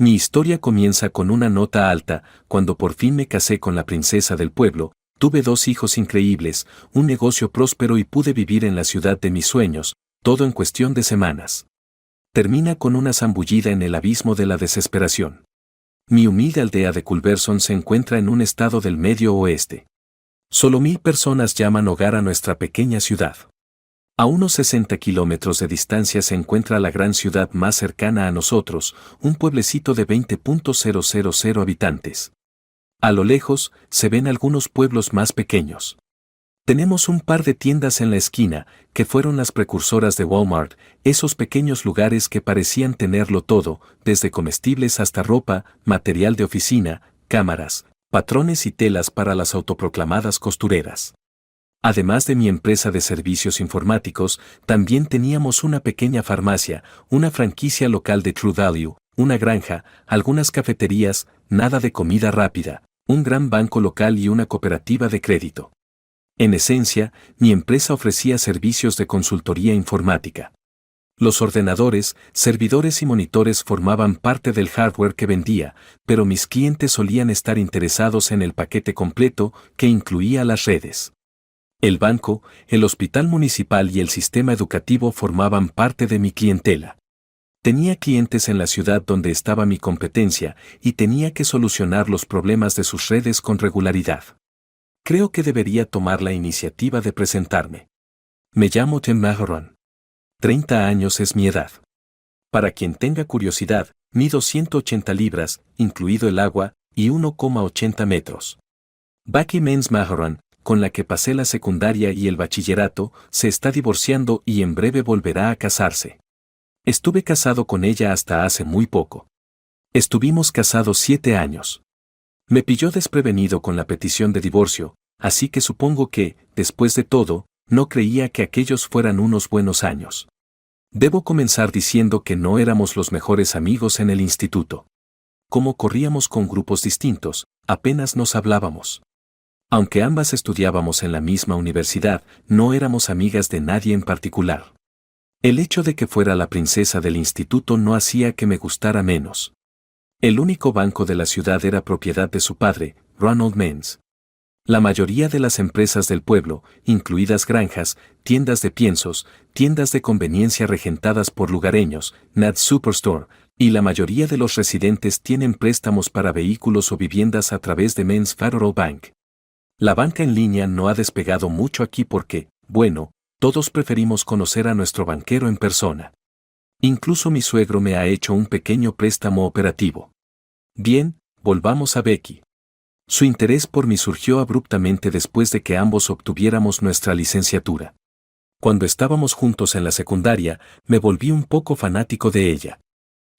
Mi historia comienza con una nota alta. Cuando por fin me casé con la princesa del pueblo, tuve 2 hijos increíbles, un negocio próspero y pude vivir en la ciudad de mis sueños, todo en cuestión de semanas. Termina con una zambullida en el abismo de la desesperación. Mi humilde aldea de Culberson se encuentra en un estado del Medio Oeste. Solo 1000 personas llaman hogar a nuestra pequeña ciudad. A unos 60 kilómetros de distancia se encuentra la gran ciudad más cercana a nosotros, un pueblecito de 20.000 habitantes. A lo lejos, se ven algunos pueblos más pequeños. Tenemos un par de tiendas en la esquina, que fueron las precursoras de Walmart, esos pequeños lugares que parecían tenerlo todo, desde comestibles hasta ropa, material de oficina, cámaras, patrones y telas para las autoproclamadas costureras. Además de mi empresa de servicios informáticos, también teníamos una pequeña farmacia, una franquicia local de True Value, una granja, algunas cafeterías, nada de comida rápida, un gran banco local y una cooperativa de crédito. En esencia, mi empresa ofrecía servicios de consultoría informática. Los ordenadores, servidores y monitores formaban parte del hardware que vendía, pero mis clientes solían estar interesados en el paquete completo que incluía las redes. El banco, el hospital municipal y el sistema educativo formaban parte de mi clientela. Tenía clientes en la ciudad donde estaba mi competencia y tenía que solucionar los problemas de sus redes con regularidad. Creo que debería tomar la iniciativa de presentarme. Me llamo Tim Maharon. 30 años es mi edad. Para quien tenga curiosidad, mido 180 libras, incluido el agua, y 1,80 metros. Becky Menz Maharon, con la que pasé la secundaria y el bachillerato, se está divorciando y en breve volverá a casarse. Estuve casado con ella hasta hace muy poco. Estuvimos casados 7 años. Me pilló desprevenido con la petición de divorcio, así que supongo que, después de todo, no creía que aquellos fueran unos buenos años. Debo comenzar diciendo que no éramos los mejores amigos en el instituto. Como corríamos con grupos distintos, apenas nos hablábamos. Aunque ambas estudiábamos en la misma universidad, no éramos amigas de nadie en particular. El hecho de que fuera la princesa del instituto no hacía que me gustara menos. El único banco de la ciudad era propiedad de su padre, Ronald Menz. La mayoría de las empresas del pueblo, incluidas granjas, tiendas de piensos, tiendas de conveniencia regentadas por lugareños, Nat Superstore, y la mayoría de los residentes tienen préstamos para vehículos o viviendas a través de Menz Federal Bank. La banca en línea no ha despegado mucho aquí porque, bueno, todos preferimos conocer a nuestro banquero en persona. Incluso mi suegro me ha hecho un pequeño préstamo operativo. Bien, volvamos a Becky. Su interés por mí surgió abruptamente después de que ambos obtuviéramos nuestra licenciatura. Cuando estábamos juntos en la secundaria, me volví un poco fanático de ella.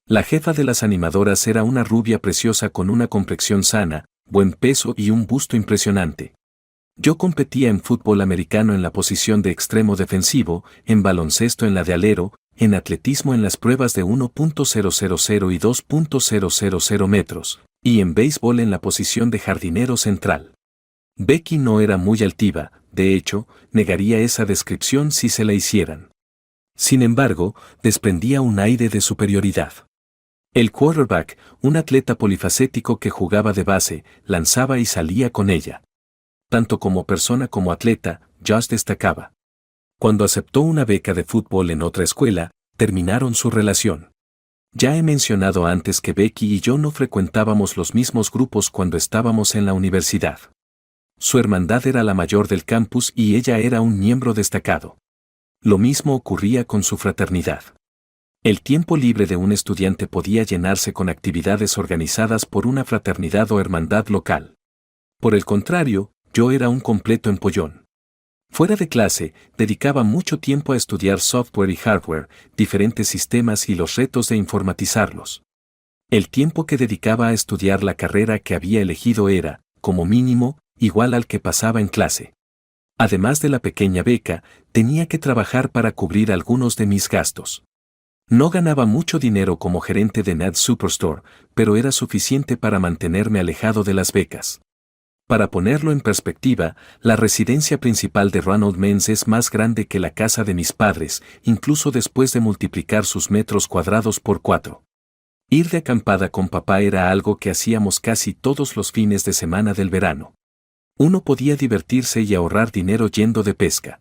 La jefa de las animadoras era una rubia preciosa con una complexión sana, buen peso y un busto impresionante. Yo competía en fútbol americano en la posición de extremo defensivo, en baloncesto en la de alero, en atletismo en las pruebas de 1.000 y 2.000 metros, y en béisbol en la posición de jardinero central. Becky no era muy altiva, de hecho, negaría esa descripción si se la hicieran. Sin embargo, desprendía un aire de superioridad. El quarterback, un atleta polifacético que jugaba de base, lanzaba y salía con ella. Tanto como persona como atleta, Josh destacaba. Cuando aceptó una beca de fútbol en otra escuela, terminaron su relación. Ya he mencionado antes que Becky y yo no frecuentábamos los mismos grupos cuando estábamos en la universidad. Su hermandad era la mayor del campus y ella era un miembro destacado. Lo mismo ocurría con su fraternidad. El tiempo libre de un estudiante podía llenarse con actividades organizadas por una fraternidad o hermandad local. Por el contrario, yo era un completo empollón. Fuera de clase, dedicaba mucho tiempo a estudiar software y hardware, diferentes sistemas y los retos de informatizarlos. El tiempo que dedicaba a estudiar la carrera que había elegido era, como mínimo, igual al que pasaba en clase. Además de la pequeña beca, tenía que trabajar para cubrir algunos de mis gastos. No ganaba mucho dinero como gerente de Nat Superstore, pero era suficiente para mantenerme alejado de las becas. Para ponerlo en perspectiva, la residencia principal de Ronald Menz es más grande que la casa de mis padres, incluso después de multiplicar sus metros cuadrados por 4. Ir de acampada con papá era algo que hacíamos casi todos los fines de semana del verano. Uno podía divertirse y ahorrar dinero yendo de pesca.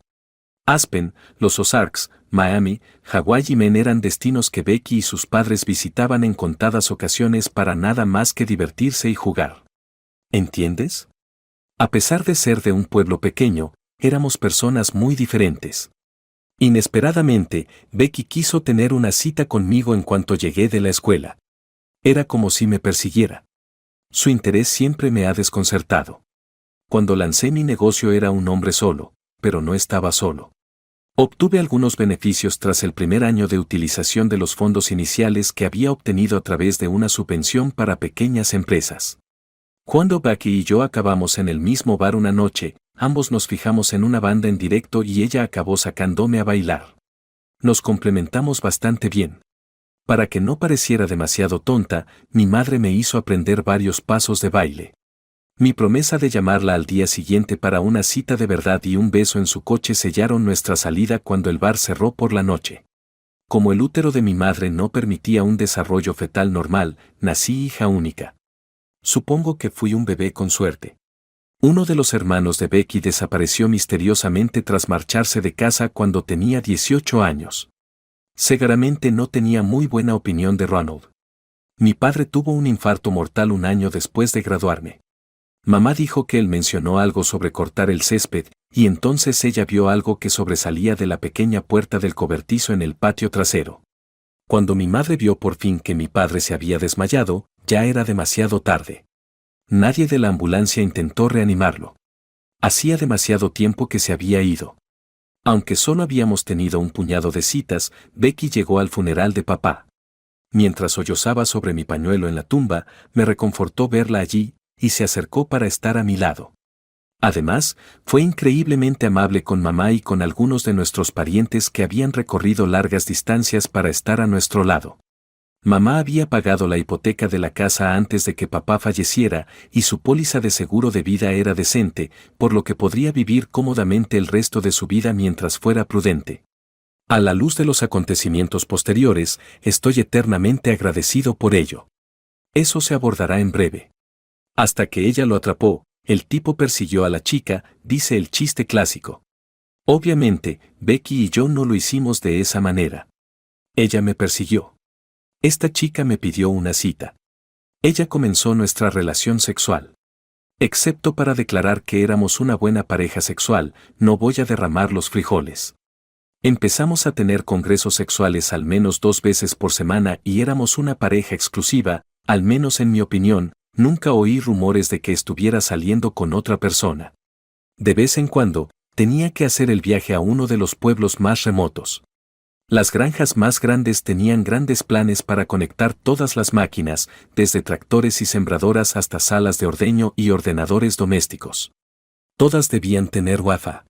Aspen, los Ozarks, Miami, Hawái y Maine eran destinos que Becky y sus padres visitaban en contadas ocasiones para nada más que divertirse y jugar. ¿Entiendes? A pesar de ser de un pueblo pequeño, éramos personas muy diferentes. Inesperadamente, Becky quiso tener una cita conmigo en cuanto llegué de la escuela. Era como si me persiguiera. Su interés siempre me ha desconcertado. Cuando lancé mi negocio era un hombre solo, pero no estaba solo. Obtuve algunos beneficios tras el primer año de utilización de los fondos iniciales que había obtenido a través de una subvención para pequeñas empresas. Cuando Becky y yo acabamos en el mismo bar una noche, ambos nos fijamos en una banda en directo y ella acabó sacándome a bailar. Nos complementamos bastante bien. Para que no pareciera demasiado tonta, mi madre me hizo aprender varios pasos de baile. Mi promesa de llamarla al día siguiente para una cita de verdad y un beso en su coche sellaron nuestra salida cuando el bar cerró por la noche. Como el útero de mi madre no permitía un desarrollo fetal normal, nací hija única. Supongo que fui un bebé con suerte. Uno de los hermanos de Becky desapareció misteriosamente tras marcharse de casa cuando tenía 18 años. Seguramente no tenía muy buena opinión de Ronald. Mi padre tuvo un infarto mortal un año después de graduarme. Mamá dijo que él mencionó algo sobre cortar el césped, y entonces ella vio algo que sobresalía de la pequeña puerta del cobertizo en el patio trasero. Cuando mi madre vio por fin que mi padre se había desmayado, ya era demasiado tarde. Nadie de la ambulancia intentó reanimarlo. Hacía demasiado tiempo que se había ido. Aunque solo habíamos tenido un puñado de citas, Becky llegó al funeral de papá. Mientras sollozaba sobre mi pañuelo en la tumba, me reconfortó verla allí, y se acercó para estar a mi lado. Además, fue increíblemente amable con mamá y con algunos de nuestros parientes que habían recorrido largas distancias para estar a nuestro lado. Mamá había pagado la hipoteca de la casa antes de que papá falleciera y su póliza de seguro de vida era decente, por lo que podría vivir cómodamente el resto de su vida mientras fuera prudente. A la luz de los acontecimientos posteriores, estoy eternamente agradecido por ello. Eso se abordará en breve. Hasta que ella lo atrapó, el tipo persiguió a la chica, dice el chiste clásico. Obviamente, Becky y yo no lo hicimos de esa manera. Ella me persiguió. Esta chica me pidió una cita. Ella comenzó nuestra relación sexual. Excepto para declarar que éramos una buena pareja sexual, no voy a derramar los frijoles. Empezamos a tener congresos sexuales al menos 2 veces por semana y éramos una pareja exclusiva, al menos en mi opinión. Nunca oí rumores de que estuviera saliendo con otra persona. De vez en cuando, tenía que hacer el viaje a uno de los pueblos más remotos. Las granjas más grandes tenían grandes planes para conectar todas las máquinas, desde tractores y sembradoras hasta salas de ordeño y ordenadores domésticos. Todas debían tener Wi-Fi.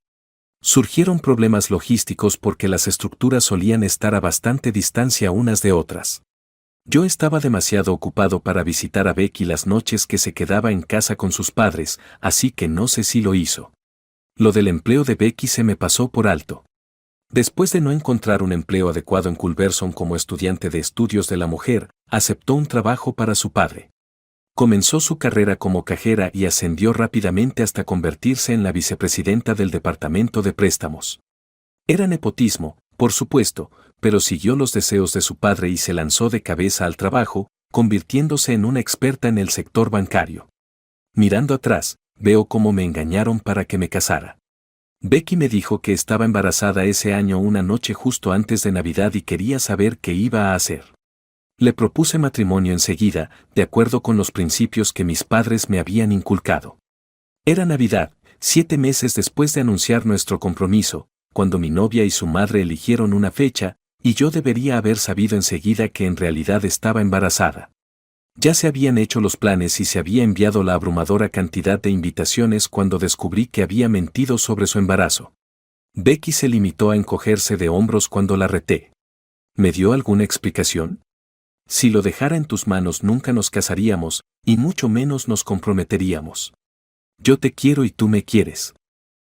Surgieron problemas logísticos porque las estructuras solían estar a bastante distancia unas de otras. Yo estaba demasiado ocupado para visitar a Becky las noches que se quedaba en casa con sus padres, así que no sé si lo hizo. Lo del empleo de Becky se me pasó por alto. Después de no encontrar un empleo adecuado en Culberson como estudiante de estudios de la mujer, aceptó un trabajo para su padre. Comenzó su carrera como cajera y ascendió rápidamente hasta convertirse en la vicepresidenta del departamento de préstamos. Era nepotismo, por supuesto, pero siguió los deseos de su padre y se lanzó de cabeza al trabajo, convirtiéndose en una experta en el sector bancario. Mirando atrás, veo cómo me engañaron para que me casara. Becky me dijo que estaba embarazada ese año una noche justo antes de Navidad y quería saber qué iba a hacer. Le propuse matrimonio enseguida, de acuerdo con los principios que mis padres me habían inculcado. Era Navidad, 7 meses después de anunciar nuestro compromiso, cuando mi novia y su madre eligieron una fecha, y yo debería haber sabido enseguida que en realidad estaba embarazada. Ya se habían hecho los planes y se había enviado la abrumadora cantidad de invitaciones cuando descubrí que había mentido sobre su embarazo. Becky se limitó a encogerse de hombros cuando la reté. ¿Me dio alguna explicación? Si lo dejara en tus manos nunca nos casaríamos, y mucho menos nos comprometeríamos. Yo te quiero y tú me quieres.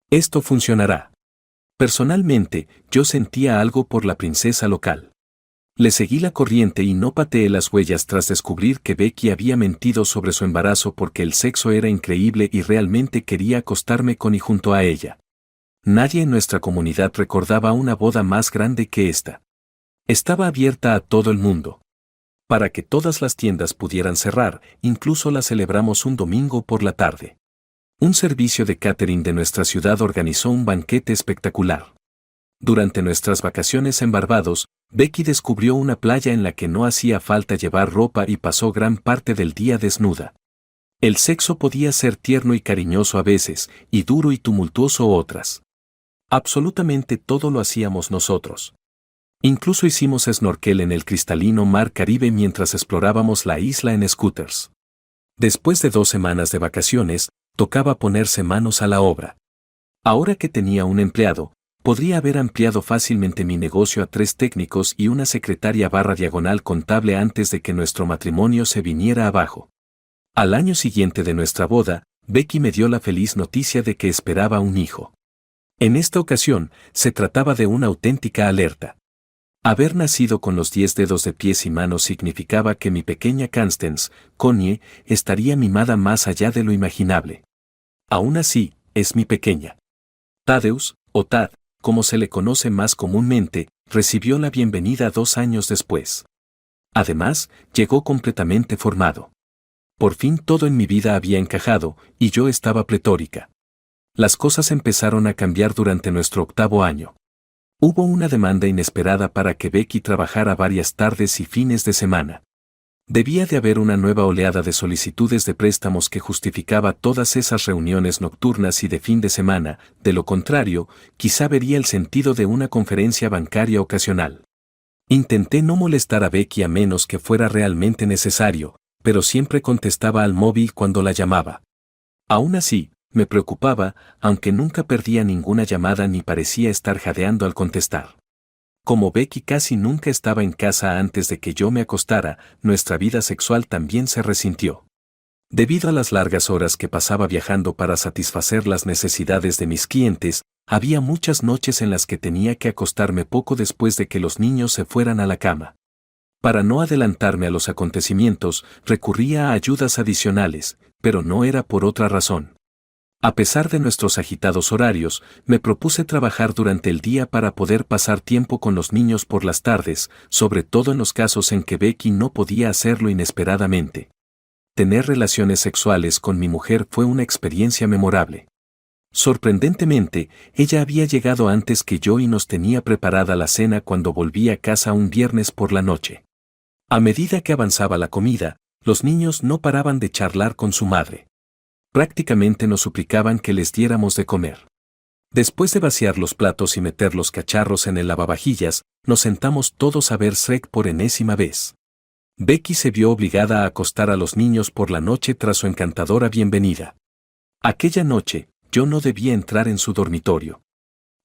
Esto funcionará. Personalmente, yo sentía algo por la princesa local. Le seguí la corriente y no pateé las huellas tras descubrir que Becky había mentido sobre su embarazo porque el sexo era increíble y realmente quería acostarme con y junto a ella. Nadie en nuestra comunidad recordaba una boda más grande que esta. Estaba abierta a todo el mundo. Para que todas las tiendas pudieran cerrar, incluso la celebramos un domingo por la tarde. Un servicio de catering de nuestra ciudad organizó un banquete espectacular. Durante nuestras vacaciones en Barbados, Becky descubrió una playa en la que no hacía falta llevar ropa y pasó gran parte del día desnuda. El sexo podía ser tierno y cariñoso a veces, y duro y tumultuoso otras. Absolutamente todo lo hacíamos nosotros. Incluso hicimos snorkel en el cristalino mar Caribe mientras explorábamos la isla en scooters. Después de 2 semanas de vacaciones, tocaba ponerse manos a la obra. Ahora que tenía un empleado, podría haber ampliado fácilmente mi negocio a 3 técnicos y una secretaria / contable antes de que nuestro matrimonio se viniera abajo. Al año siguiente de nuestra boda, Becky me dio la feliz noticia de que esperaba un hijo. En esta ocasión, se trataba de una auténtica alerta. Haber nacido con los 10 dedos de pies y manos significaba que mi pequeña Constance, Connie, estaría mimada más allá de lo imaginable. Aún así, es mi pequeña. Thaddeus, o Tad, como se le conoce más comúnmente, recibió la bienvenida 2 años después. Además, llegó completamente formado. Por fin todo en mi vida había encajado, y yo estaba pletórica. Las cosas empezaron a cambiar durante nuestro 8º año. Hubo una demanda inesperada para que Becky trabajara varias tardes y fines de semana. Debía de haber una nueva oleada de solicitudes de préstamos que justificaba todas esas reuniones nocturnas y de fin de semana, de lo contrario, quizá vería el sentido de una conferencia bancaria ocasional. Intenté no molestar a Becky a menos que fuera realmente necesario, pero siempre contestaba al móvil cuando la llamaba. Aún así, me preocupaba, aunque nunca perdía ninguna llamada ni parecía estar jadeando al contestar. Como Becky casi nunca estaba en casa antes de que yo me acostara, nuestra vida sexual también se resintió. Debido a las largas horas que pasaba viajando para satisfacer las necesidades de mis clientes, había muchas noches en las que tenía que acostarme poco después de que los niños se fueran a la cama. Para no adelantarme a los acontecimientos, recurría a ayudas adicionales, pero no era por otra razón. A pesar de nuestros agitados horarios, me propuse trabajar durante el día para poder pasar tiempo con los niños por las tardes, sobre todo en los casos en que Becky no podía hacerlo inesperadamente. Tener relaciones sexuales con mi mujer fue una experiencia memorable. Sorprendentemente, ella había llegado antes que yo y nos tenía preparada la cena cuando volví a casa un viernes por la noche. A medida que avanzaba la comida, los niños no paraban de charlar con su madre. Prácticamente nos suplicaban que les diéramos de comer. Después de vaciar los platos y meter los cacharros en el lavavajillas, nos sentamos todos a ver Shrek por enésima vez. Becky se vio obligada a acostar a los niños por la noche tras su encantadora bienvenida. Aquella noche, yo no debía entrar en su dormitorio.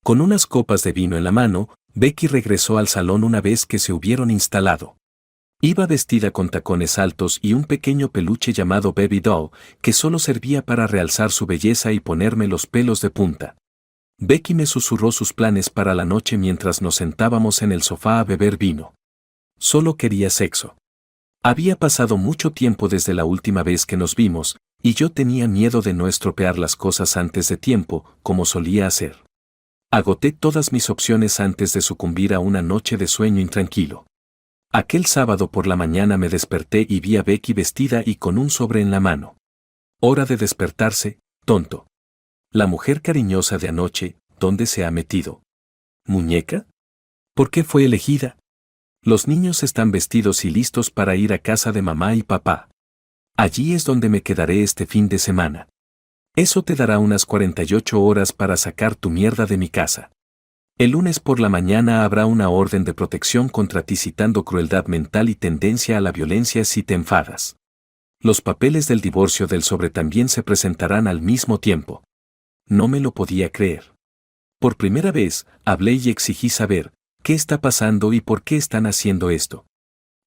Con unas copas de vino en la mano, Becky regresó al salón una vez que se hubieron instalado. Iba vestida con tacones altos y un pequeño peluche llamado Baby Doll, que solo servía para realzar su belleza y ponerme los pelos de punta. Becky me susurró sus planes para la noche mientras nos sentábamos en el sofá a beber vino. Solo quería sexo. Había pasado mucho tiempo desde la última vez que nos vimos, y yo tenía miedo de no estropear las cosas antes de tiempo, como solía hacer. Agoté todas mis opciones antes de sucumbir a una noche de sueño intranquilo. Aquel sábado por la mañana me desperté y vi a Becky vestida y con un sobre en la mano. Hora de despertarse, tonto. La mujer cariñosa de anoche, ¿dónde se ha metido? ¿Muñeca? ¿Por qué fue elegida? Los niños están vestidos y listos para ir a casa de mamá y papá. Allí es donde me quedaré este fin de semana. Eso te dará unas 48 horas para sacar tu mierda de mi casa. El lunes por la mañana habrá una orden de protección contra ti citando crueldad mental y tendencia a la violencia si te enfadas. Los papeles del divorcio del sobre también se presentarán al mismo tiempo. No me lo podía creer. Por primera vez, hablé y exigí saber, ¿qué está pasando y por qué están haciendo esto?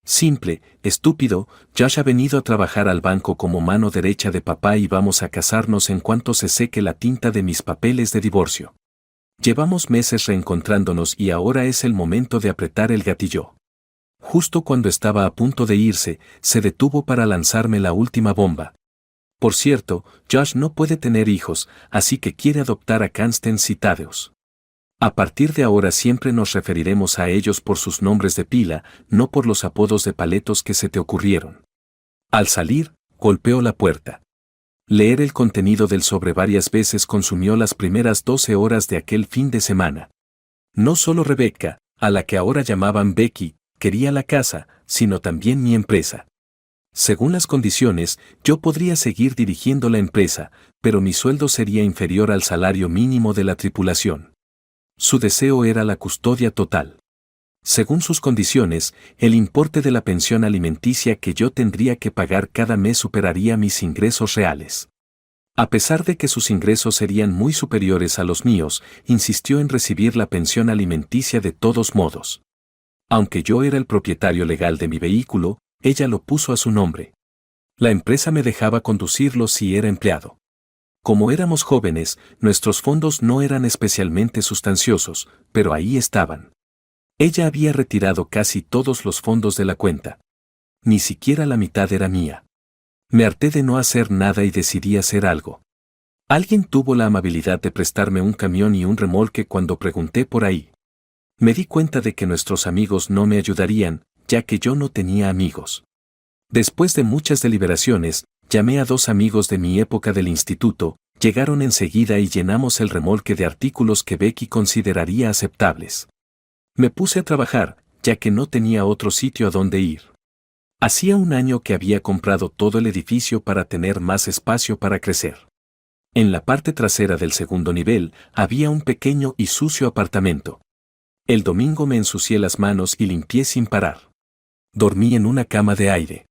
Simple, estúpido, Josh ha venido a trabajar al banco como mano derecha de papá y vamos a casarnos en cuanto se seque la tinta de mis papeles de divorcio. Llevamos meses reencontrándonos y ahora es el momento de apretar el gatillo. Justo cuando estaba a punto de irse, se detuvo para lanzarme la última bomba. Por cierto, Josh no puede tener hijos, así que quiere adoptar a Constance y Thaddeus. A partir de ahora siempre nos referiremos a ellos por sus nombres de pila, no por los apodos de paletos que se te ocurrieron. Al salir, golpeó la puerta. Leer el contenido del sobre varias veces consumió las primeras 12 horas de aquel fin de semana. No solo Rebecca, a la que ahora llamaban Becky, quería la casa, sino también mi empresa. Según las condiciones, yo podría seguir dirigiendo la empresa, pero mi sueldo sería inferior al salario mínimo de la tripulación. Su deseo era la custodia total. Según sus condiciones, el importe de la pensión alimenticia que yo tendría que pagar cada mes superaría mis ingresos reales. A pesar de que sus ingresos serían muy superiores a los míos, insistió en recibir la pensión alimenticia de todos modos. Aunque yo era el propietario legal de mi vehículo, ella lo puso a su nombre. La empresa me dejaba conducirlo si era empleado. Como éramos jóvenes, nuestros fondos no eran especialmente sustanciosos, pero ahí estaban. Ella había retirado casi todos los fondos de la cuenta. Ni siquiera la mitad era mía. Me harté de no hacer nada y decidí hacer algo. Alguien tuvo la amabilidad de prestarme un camión y un remolque cuando pregunté por ahí. Me di cuenta de que nuestros amigos no me ayudarían, ya que yo no tenía amigos. Después de muchas deliberaciones, llamé a 2 amigos de mi época del instituto, llegaron enseguida y llenamos el remolque de artículos que Becky consideraría aceptables. Me puse a trabajar, ya que no tenía otro sitio a donde ir. Hacía un año que había comprado todo el edificio para tener más espacio para crecer. En la parte trasera del segundo nivel había un pequeño y sucio apartamento. El domingo me ensucié las manos y limpié sin parar. Dormí en una cama de aire.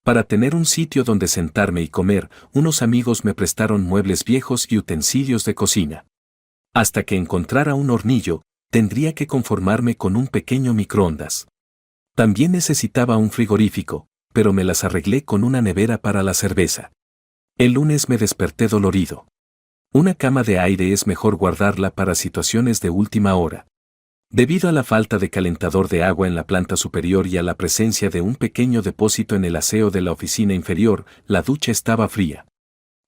Para tener un sitio donde sentarme y comer, unos amigos me prestaron muebles viejos y utensilios de cocina. Hasta que encontrara un hornillo, tendría que conformarme con un pequeño microondas. También necesitaba un frigorífico, pero me las arreglé con una nevera para la cerveza. El lunes me desperté dolorido. Una cama de aire es mejor guardarla para situaciones de última hora. Debido a la falta de calentador de agua en la planta superior y a la presencia de un pequeño depósito en el aseo de la oficina inferior, la ducha estaba fría.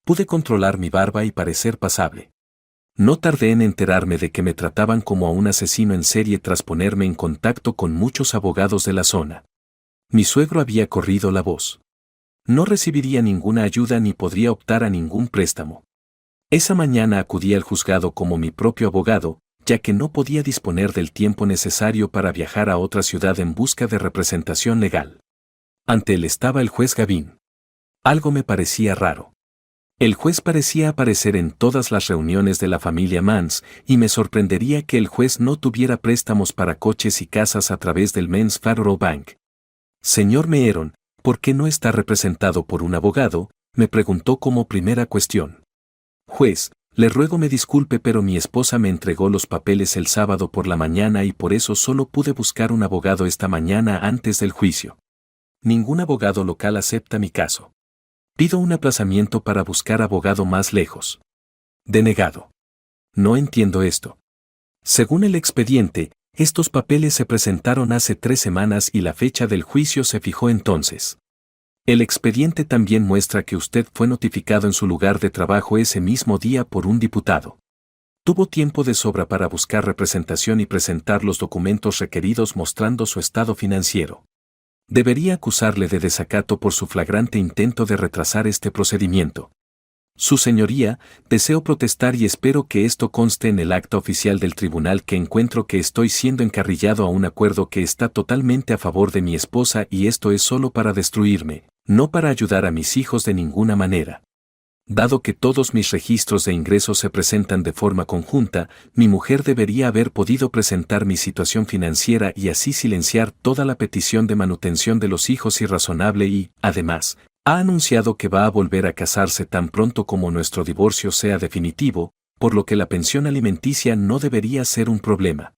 Pude controlar mi barba y parecer pasable. No tardé en enterarme de que me trataban como a un asesino en serie tras ponerme en contacto con muchos abogados de la zona. Mi suegro había corrido la voz. No recibiría ninguna ayuda ni podría optar a ningún préstamo. Esa mañana acudí al juzgado como mi propio abogado, ya que no podía disponer del tiempo necesario para viajar a otra ciudad en busca de representación legal. Ante él estaba el juez Gavin. Algo me parecía raro. El juez parecía aparecer en todas las reuniones de la familia Mans, y me sorprendería que el juez no tuviera préstamos para coches y casas a través del Men's Federal Bank. Señor Meeron, ¿por qué no está representado por un abogado?, me preguntó como primera cuestión. Juez, le ruego me disculpe, pero mi esposa me entregó los papeles el sábado por la mañana y por eso solo pude buscar un abogado esta mañana antes del juicio. Ningún abogado local acepta mi caso. Pido un aplazamiento para buscar abogado más lejos. Denegado. No entiendo esto. Según el expediente, estos papeles se presentaron hace 3 semanas y la fecha del juicio se fijó entonces. El expediente también muestra que usted fue notificado en su lugar de trabajo ese mismo día por un diputado. Tuvo tiempo de sobra para buscar representación y presentar los documentos requeridos mostrando su estado financiero. Debería acusarle de desacato por su flagrante intento de retrasar este procedimiento. Su señoría, deseo protestar y espero que esto conste en el acta oficial del tribunal que encuentro que estoy siendo encarrilado a un acuerdo que está totalmente a favor de mi esposa y esto es solo para destruirme, no para ayudar a mis hijos de ninguna manera. Dado que todos mis registros de ingresos se presentan de forma conjunta, mi mujer debería haber podido presentar mi situación financiera y así silenciar toda la petición de manutención de los hijos irrazonable y, además, ha anunciado que va a volver a casarse tan pronto como nuestro divorcio sea definitivo, por lo que la pensión alimenticia no debería ser un problema.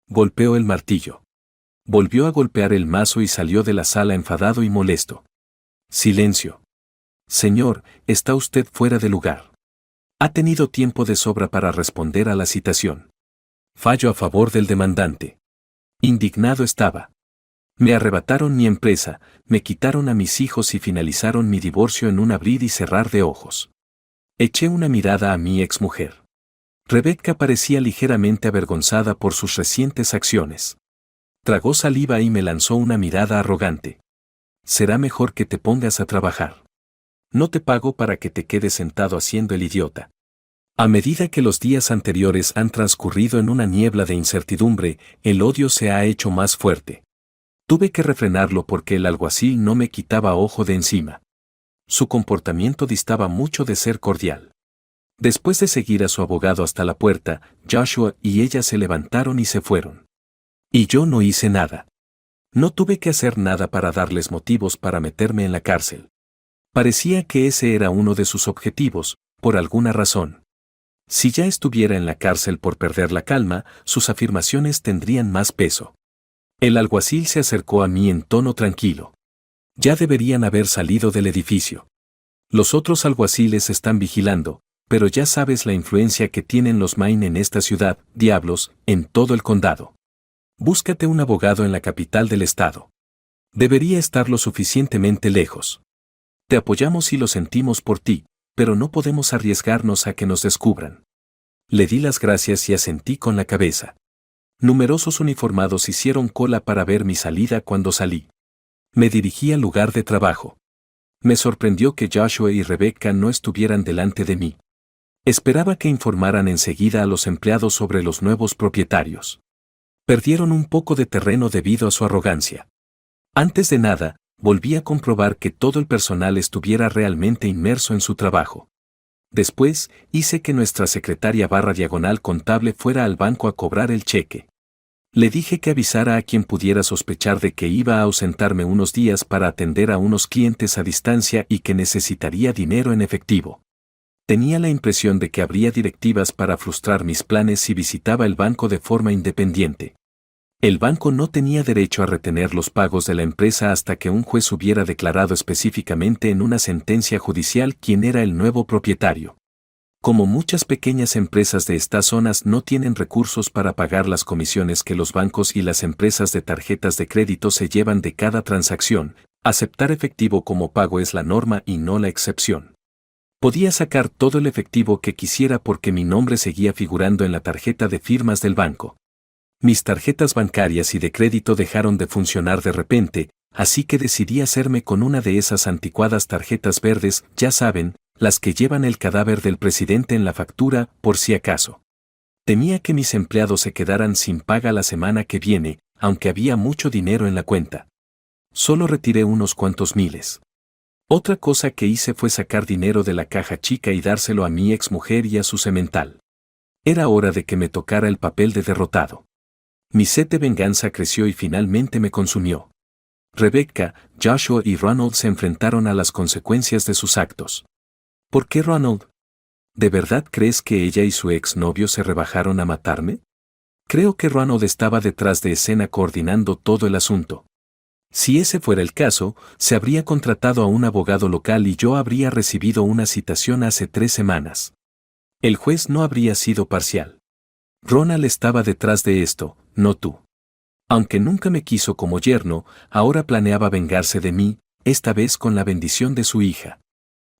Golpeó el martillo. Volvió a golpear el mazo y salió de la sala enfadado y molesto. Silencio. Señor, está usted fuera de lugar. Ha tenido tiempo de sobra para responder a la citación. Fallo a favor del demandante. Indignado estaba. Me arrebataron mi empresa, me quitaron a mis hijos y finalizaron mi divorcio en un abrir y cerrar de ojos. Eché una mirada a mi exmujer. Rebecca parecía ligeramente avergonzada por sus recientes acciones. Tragó saliva y me lanzó una mirada arrogante. Será mejor que te pongas a trabajar. No te pago para que te quedes sentado haciendo el idiota. A medida que los días anteriores han transcurrido en una niebla de incertidumbre, el odio se ha hecho más fuerte. Tuve que refrenarlo porque el alguacil no me quitaba ojo de encima. Su comportamiento distaba mucho de ser cordial. Después de seguir a su abogado hasta la puerta, Joshua y ella se levantaron y se fueron. Y yo no hice nada. No tuve que hacer nada para darles motivos para meterme en la cárcel. Parecía que ese era uno de sus objetivos, por alguna razón. Si ya estuviera en la cárcel por perder la calma, sus afirmaciones tendrían más peso. El alguacil se acercó a mí en tono tranquilo. Ya deberían haber salido del edificio. Los otros alguaciles están vigilando, pero ya sabes la influencia que tienen los Maine en esta ciudad, diablos, en todo el condado. Búscate un abogado en la capital del estado. Debería estar lo suficientemente lejos. Te apoyamos y lo sentimos por ti, pero no podemos arriesgarnos a que nos descubran. Le di las gracias y asentí con la cabeza. Numerosos uniformados hicieron cola para ver mi salida cuando salí. Me dirigí al lugar de trabajo. Me sorprendió que Joshua y Rebecca no estuvieran delante de mí. Esperaba que informaran enseguida a los empleados sobre los nuevos propietarios. Perdieron un poco de terreno debido a su arrogancia. Antes de nada, volví a comprobar que todo el personal estuviera realmente inmerso en su trabajo. Después, hice que nuestra secretaria /contable fuera al banco a cobrar el cheque. Le dije que avisara a quien pudiera sospechar de que iba a ausentarme unos días para atender a unos clientes a distancia y que necesitaría dinero en efectivo. Tenía la impresión de que habría directivas para frustrar mis planes si visitaba el banco de forma independiente. El banco no tenía derecho a retener los pagos de la empresa hasta que un juez hubiera declarado específicamente en una sentencia judicial quién era el nuevo propietario. Como muchas pequeñas empresas de estas zonas no tienen recursos para pagar las comisiones que los bancos y las empresas de tarjetas de crédito se llevan de cada transacción, aceptar efectivo como pago es la norma y no la excepción. Podía sacar todo el efectivo que quisiera porque mi nombre seguía figurando en la tarjeta de firmas del banco. Mis tarjetas bancarias y de crédito dejaron de funcionar de repente, así que decidí hacerme con una de esas anticuadas tarjetas verdes, ya saben, las que llevan el cadáver del presidente en la factura, por si acaso. Temía que mis empleados se quedaran sin paga la semana que viene, aunque había mucho dinero en la cuenta. Solo retiré unos cuantos miles. Otra cosa que hice fue sacar dinero de la caja chica y dárselo a mi exmujer y a su semental. Era hora de que me tocara el papel de derrotado. Mi sed de venganza creció y finalmente me consumió. Rebecca, Joshua y Ronald se enfrentaron a las consecuencias de sus actos. ¿Por qué Ronald? ¿De verdad crees que ella y su exnovio se rebajaron a matarme? Creo que Ronald estaba detrás de escena coordinando todo el asunto. Si ese fuera el caso, se habría contratado a un abogado local y yo habría recibido una citación hace 3 semanas. El juez no habría sido parcial. Ronald estaba detrás de esto, no tú. Aunque nunca me quiso como yerno, ahora planeaba vengarse de mí, esta vez con la bendición de su hija.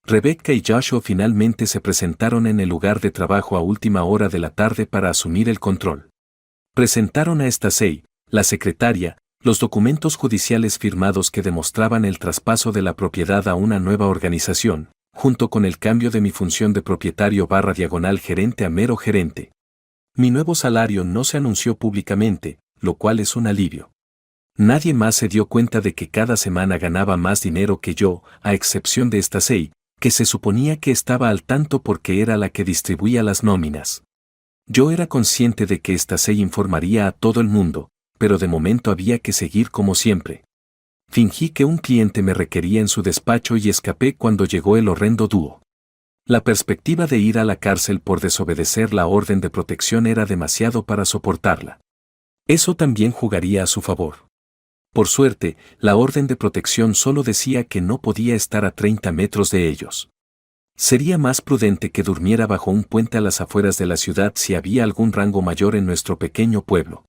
Rebecca y Joshua finalmente se presentaron en el lugar de trabajo a última hora de la tarde para asumir el control. Presentaron a Stacey, la secretaria, los documentos judiciales firmados que demostraban el traspaso de la propiedad a una nueva organización, junto con el cambio de mi función de propietario /gerente a mero gerente. Mi nuevo salario no se anunció públicamente, lo cual es un alivio. Nadie más se dio cuenta de que cada semana ganaba más dinero que yo, a excepción de Stacey, que se suponía que estaba al tanto porque era la que distribuía las nóminas. Yo era consciente de que Stacey informaría a todo el mundo, pero de momento había que seguir como siempre. Fingí que un cliente me requería en su despacho y escapé cuando llegó el horrendo dúo. La perspectiva de ir a la cárcel por desobedecer la orden de protección era demasiado para soportarla. Eso también jugaría a su favor. Por suerte, la orden de protección solo decía que no podía estar a 30 metros de ellos. Sería más prudente que durmiera bajo un puente a las afueras de la ciudad si había algún rango mayor en nuestro pequeño pueblo.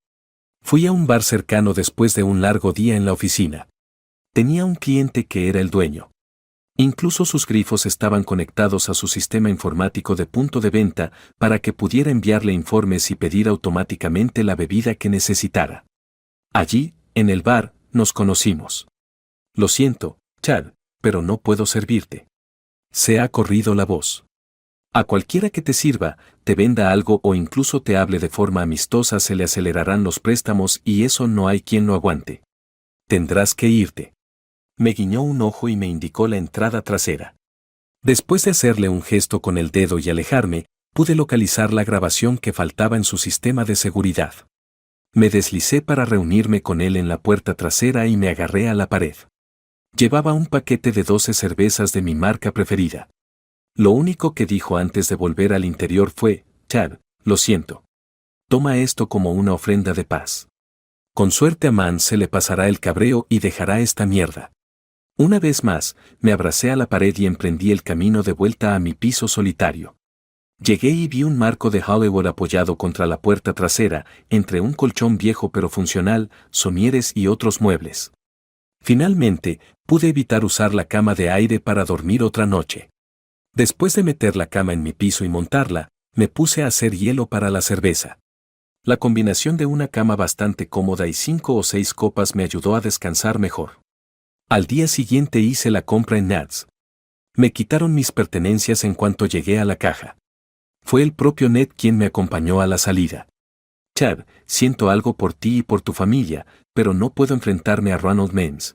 Fui a un bar cercano después de un largo día en la oficina. Tenía un cliente que era el dueño. Incluso sus grifos estaban conectados a su sistema informático de punto de venta para que pudiera enviarle informes y pedir automáticamente la bebida que necesitara. Allí, en el bar, nos conocimos. Lo siento, Chad, pero no puedo servirte. Se ha corrido la voz. A cualquiera que te sirva, te venda algo o incluso te hable de forma amistosa se le acelerarán los préstamos y eso no hay quien lo aguante. Tendrás que irte. Me guiñó un ojo y me indicó la entrada trasera. Después de hacerle un gesto con el dedo y alejarme, pude localizar la grabación que faltaba en su sistema de seguridad. Me deslicé para reunirme con él en la puerta trasera y me agarré a la pared. Llevaba un paquete de 12 cervezas de mi marca preferida. Lo único que dijo antes de volver al interior fue, Chad, lo siento. Toma esto como una ofrenda de paz. Con suerte a Man se le pasará el cabreo y dejará esta mierda. Una vez más, me abracé a la pared y emprendí el camino de vuelta a mi piso solitario. Llegué y vi un marco de Hollywood apoyado contra la puerta trasera, entre un colchón viejo pero funcional, somieres y otros muebles. Finalmente, pude evitar usar la cama de aire para dormir otra noche. Después de meter la cama en mi piso y montarla, me puse a hacer hielo para la cerveza. La combinación de una cama bastante cómoda y 5 o 6 copas me ayudó a descansar mejor. Al día siguiente hice la compra en Nats. Me quitaron mis pertenencias en cuanto llegué a la caja. Fue el propio Ned quien me acompañó a la salida. Chad, siento algo por ti y por tu familia, pero no puedo enfrentarme a Ronald Means.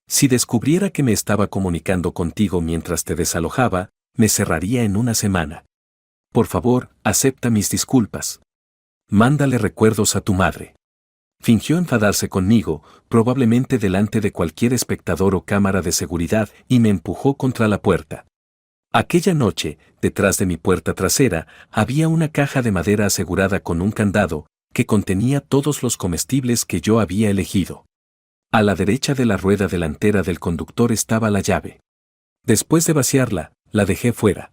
Si descubriera que me estaba comunicando contigo mientras te desalojaba, me cerraría en una semana. Por favor, acepta mis disculpas. Mándale recuerdos a tu madre. Fingió enfadarse conmigo, probablemente delante de cualquier espectador o cámara de seguridad, y me empujó contra la puerta. Aquella noche, detrás de mi puerta trasera, había una caja de madera asegurada con un candado, que contenía todos los comestibles que yo había elegido. A la derecha de la rueda delantera del conductor estaba la llave. Después de vaciarla, la dejé fuera.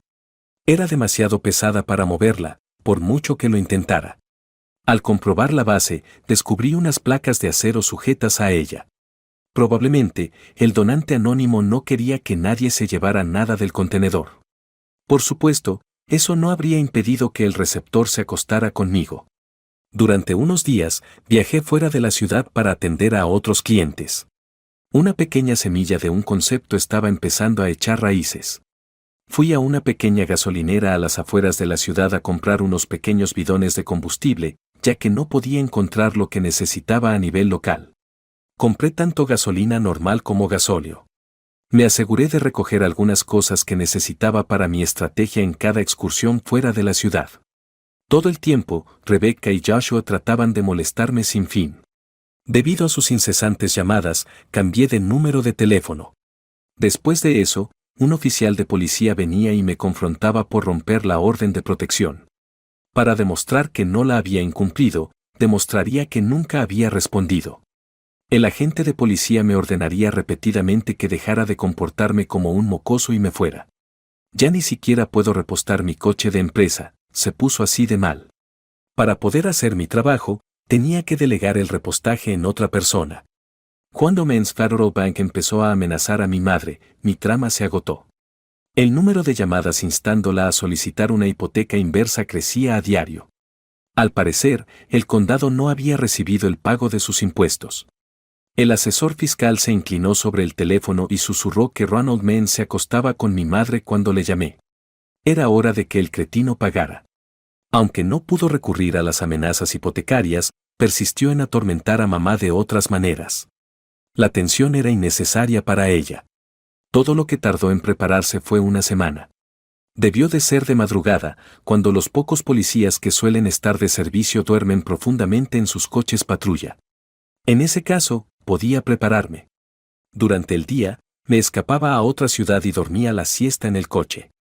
Era demasiado pesada para moverla, por mucho que lo intentara. Al comprobar la base, descubrí unas placas de acero sujetas a ella. Probablemente, el donante anónimo no quería que nadie se llevara nada del contenedor. Por supuesto, eso no habría impedido que el receptor se acostara conmigo. Durante unos días, viajé fuera de la ciudad para atender a otros clientes. Una pequeña semilla de un concepto estaba empezando a echar raíces. Fui a una pequeña gasolinera a las afueras de la ciudad a comprar unos pequeños bidones de combustible, ya que no podía encontrar lo que necesitaba a nivel local. Compré tanto gasolina normal como gasóleo. Me aseguré de recoger algunas cosas que necesitaba para mi estrategia en cada excursión fuera de la ciudad. Todo el tiempo, Rebecca y Joshua trataban de molestarme sin fin. Debido a sus incesantes llamadas, cambié de número de teléfono. Después de eso, un oficial de policía venía y me confrontaba por romper la orden de protección. Para demostrar que no la había incumplido, demostraría que nunca había respondido. El agente de policía me ordenaría repetidamente que dejara de comportarme como un mocoso y me fuera. Ya ni siquiera puedo repostar mi coche de empresa, se puso así de mal. Para poder hacer mi trabajo, tenía que delegar el repostaje en otra persona. Cuando Men's Federal Bank empezó a amenazar a mi madre, mi trama se agotó. El número de llamadas instándola a solicitar una hipoteca inversa crecía a diario. Al parecer, el condado no había recibido el pago de sus impuestos. El asesor fiscal se inclinó sobre el teléfono y susurró que Ronald Means se acostaba con mi madre cuando le llamé. Era hora de que el cretino pagara. Aunque no pudo recurrir a las amenazas hipotecarias, persistió en atormentar a mamá de otras maneras. La tensión era innecesaria para ella. Todo lo que tardó en prepararse fue una semana. Debió de ser de madrugada, cuando los pocos policías que suelen estar de servicio duermen profundamente en sus coches patrulla. En ese caso, podía prepararme. Durante el día, me escapaba a otra ciudad y dormía la siesta en el coche.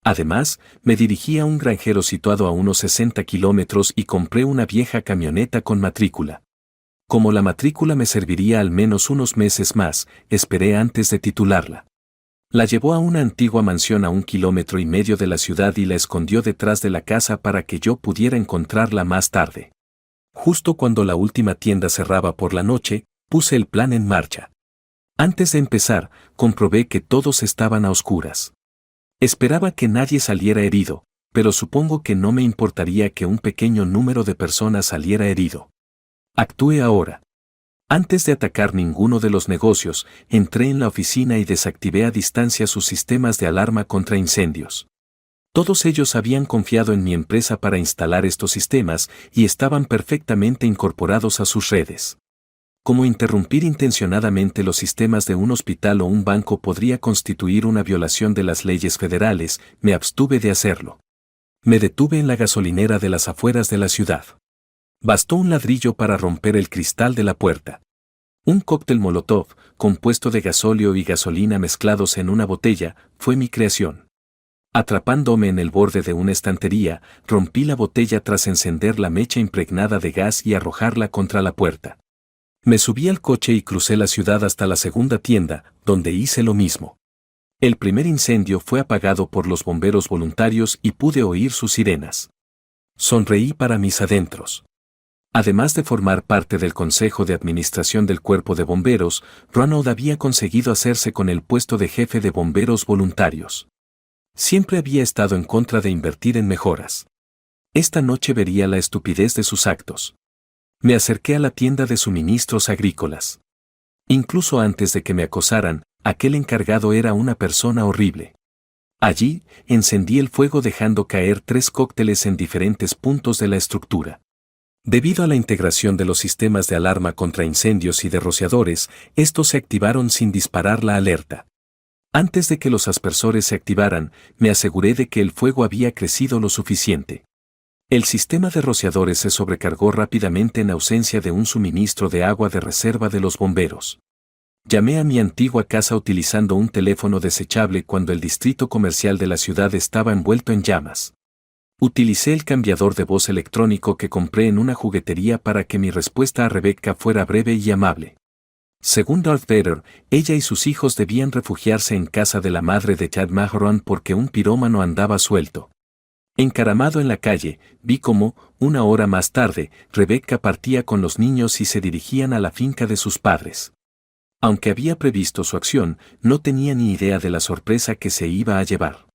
Además, me dirigí a un granjero situado a unos 60 kilómetros y compré una vieja camioneta con matrícula. Como la matrícula me serviría al menos unos meses más, esperé antes de titularla. La llevó a una antigua mansión a 1,5 kilómetros de la ciudad y la escondió detrás de la casa para que yo pudiera encontrarla más tarde. Justo cuando la última tienda cerraba por la noche, puse el plan en marcha. Antes de empezar, comprobé que todos estaban a oscuras. Esperaba que nadie saliera herido, pero supongo que no me importaría que un pequeño número de personas saliera herido. Actué ahora. Antes de atacar ninguno de los negocios, entré en la oficina y desactivé a distancia sus sistemas de alarma contra incendios. Todos ellos habían confiado en mi empresa para instalar estos sistemas y estaban perfectamente incorporados a sus redes. Como interrumpir intencionadamente los sistemas de un hospital o un banco podría constituir una violación de las leyes federales, me abstuve de hacerlo. Me detuve en la gasolinera de las afueras de la ciudad. Bastó un ladrillo para romper el cristal de la puerta. Un cóctel Molotov, compuesto de gasóleo y gasolina mezclados en una botella, fue mi creación. Atrapándome en el borde de una estantería, rompí la botella tras encender la mecha impregnada de gas y arrojarla contra la puerta. Me subí al coche y crucé la ciudad hasta la segunda tienda, donde hice lo mismo. El primer incendio fue apagado por los bomberos voluntarios y pude oír sus sirenas. Sonreí para mis adentros. Además de formar parte del Consejo de Administración del Cuerpo de Bomberos, Ronald había conseguido hacerse con el puesto de jefe de bomberos voluntarios. Siempre había estado en contra de invertir en mejoras. Esta noche vería la estupidez de sus actos. Me acerqué a la tienda de suministros agrícolas. Incluso antes de que me acosaran, aquel encargado era una persona horrible. Allí, encendí el fuego dejando caer 3 cócteles en diferentes puntos de la estructura. Debido a la integración de los sistemas de alarma contra incendios y de rociadores, estos se activaron sin disparar la alerta. Antes de que los aspersores se activaran, me aseguré de que el fuego había crecido lo suficiente. El sistema de rociadores se sobrecargó rápidamente en ausencia de un suministro de agua de reserva de los bomberos. Llamé a mi antigua casa utilizando un teléfono desechable cuando el distrito comercial de la ciudad estaba envuelto en llamas. Utilicé el cambiador de voz electrónico que compré en una juguetería para que mi respuesta a Rebecca fuera breve y amable. Según Darth Vader, ella y sus hijos debían refugiarse en casa de la madre de Chad Maharon porque un pirómano andaba suelto. Encaramado en la calle, vi cómo, 1 hora más tarde, Rebecca partía con los niños y se dirigían a la finca de sus padres. Aunque había previsto su acción, no tenía ni idea de la sorpresa que se iba a llevar.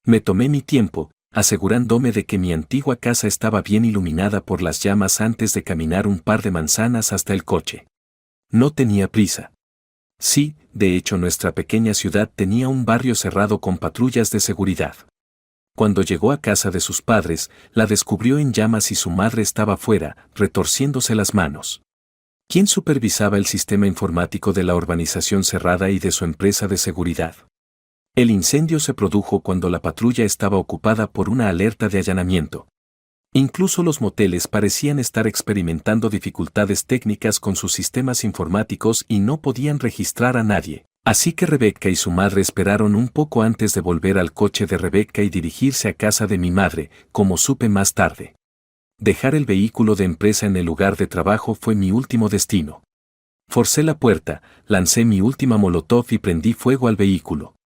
Me tomé mi tiempo, asegurándome de que mi antigua casa estaba bien iluminada por las llamas antes de caminar un par de manzanas hasta el coche. No tenía prisa. Sí, de hecho nuestra pequeña ciudad tenía un barrio cerrado con patrullas de seguridad. Cuando llegó a casa de sus padres, la descubrió en llamas y su madre estaba fuera, retorciéndose las manos. ¿Quién supervisaba el sistema informático de la urbanización cerrada y de su empresa de seguridad? El incendio se produjo cuando la patrulla estaba ocupada por una alerta de allanamiento. Incluso los moteles parecían estar experimentando dificultades técnicas con sus sistemas informáticos y no podían registrar a nadie. Así que Rebecca y su madre esperaron un poco antes de volver al coche de Rebecca y dirigirse a casa de mi madre, como supe más tarde. Dejar el vehículo de empresa en el lugar de trabajo fue mi último destino. Forcé la puerta, lancé mi última molotov y prendí fuego al vehículo.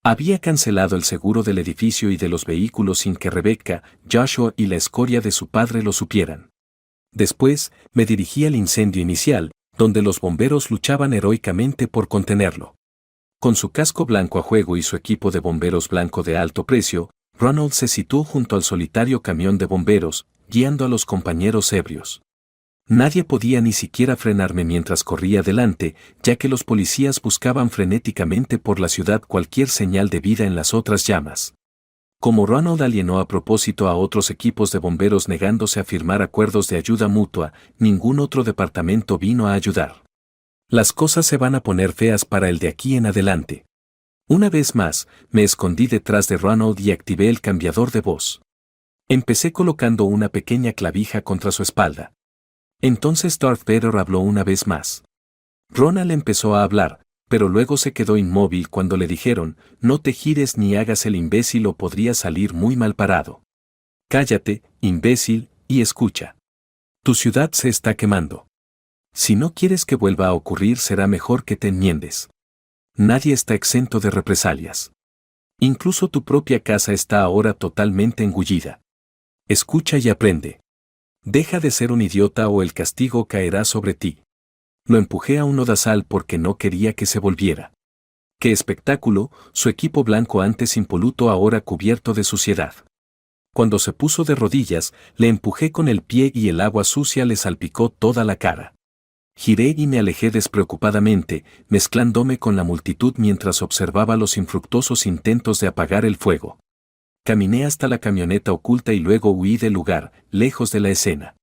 Había cancelado el seguro del edificio y de los vehículos sin que Rebecca, Joshua y la escoria de su padre lo supieran. Después, me dirigí al incendio inicial, donde los bomberos luchaban heroicamente por contenerlo. Con su casco blanco a juego y su equipo de bomberos blanco de alto precio, Ronald se situó junto al solitario camión de bomberos, guiando a los compañeros ebrios. Nadie podía ni siquiera frenarme mientras corría adelante, ya que los policías buscaban frenéticamente por la ciudad cualquier señal de vida en las otras llamas. Como Ronald alienó a propósito a otros equipos de bomberos negándose a firmar acuerdos de ayuda mutua, ningún otro departamento vino a ayudar. Las cosas se van a poner feas para el de aquí en adelante. Una vez más, me escondí detrás de Ronald y activé el cambiador de voz. Empecé colocando una pequeña clavija contra su espalda. Entonces Darth Vader habló una vez más. Ronald empezó a hablar, pero luego se quedó inmóvil cuando le dijeron, no te gires ni hagas el imbécil o podrías salir muy mal parado. Cállate, imbécil, y escucha. Tu ciudad se está quemando. Si no quieres que vuelva a ocurrir será mejor que te enmiendes. Nadie está exento de represalias. Incluso tu propia casa está ahora totalmente engullida. Escucha y aprende. Deja de ser un idiota o el castigo caerá sobre ti. Lo empujé a un lodazal porque no quería que se volviera. ¡Qué espectáculo! Su equipo blanco antes impoluto ahora cubierto de suciedad. Cuando se puso de rodillas, le empujé con el pie y el agua sucia le salpicó toda la cara. Giré y me alejé despreocupadamente, mezclándome con la multitud mientras observaba los infructuosos intentos de apagar el fuego. Caminé hasta la camioneta oculta y luego huí del lugar, lejos de la escena.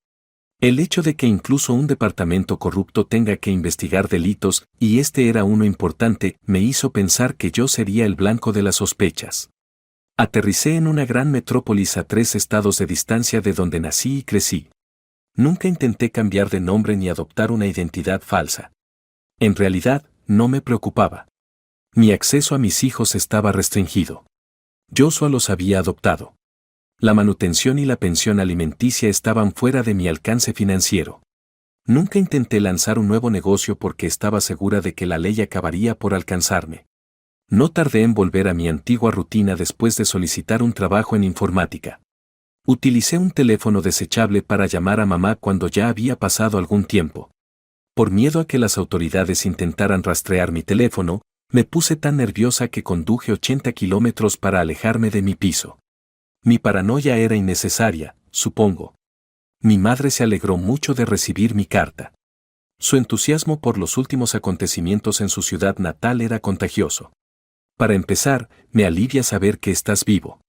El hecho de que incluso un departamento corrupto tenga que investigar delitos, y este era uno importante, me hizo pensar que yo sería el blanco de las sospechas. Aterricé en una gran metrópolis a 3 estados de distancia de donde nací y crecí. Nunca intenté cambiar de nombre ni adoptar una identidad falsa. En realidad, no me preocupaba. Mi acceso a mis hijos estaba restringido. Joshua los había adoptado. La manutención y la pensión alimenticia estaban fuera de mi alcance financiero. Nunca intenté lanzar un nuevo negocio porque estaba segura de que la ley acabaría por alcanzarme. No tardé en volver a mi antigua rutina después de solicitar un trabajo en informática. Utilicé un teléfono desechable para llamar a mamá cuando ya había pasado algún tiempo. Por miedo a que las autoridades intentaran rastrear mi teléfono, me puse tan nerviosa que conduje 80 kilómetros para alejarme de mi piso. Mi paranoia era innecesaria, supongo. Mi madre se alegró mucho de recibir mi carta. Su entusiasmo por los últimos acontecimientos en su ciudad natal era contagioso. Para empezar, me alivia saber que estás vivo.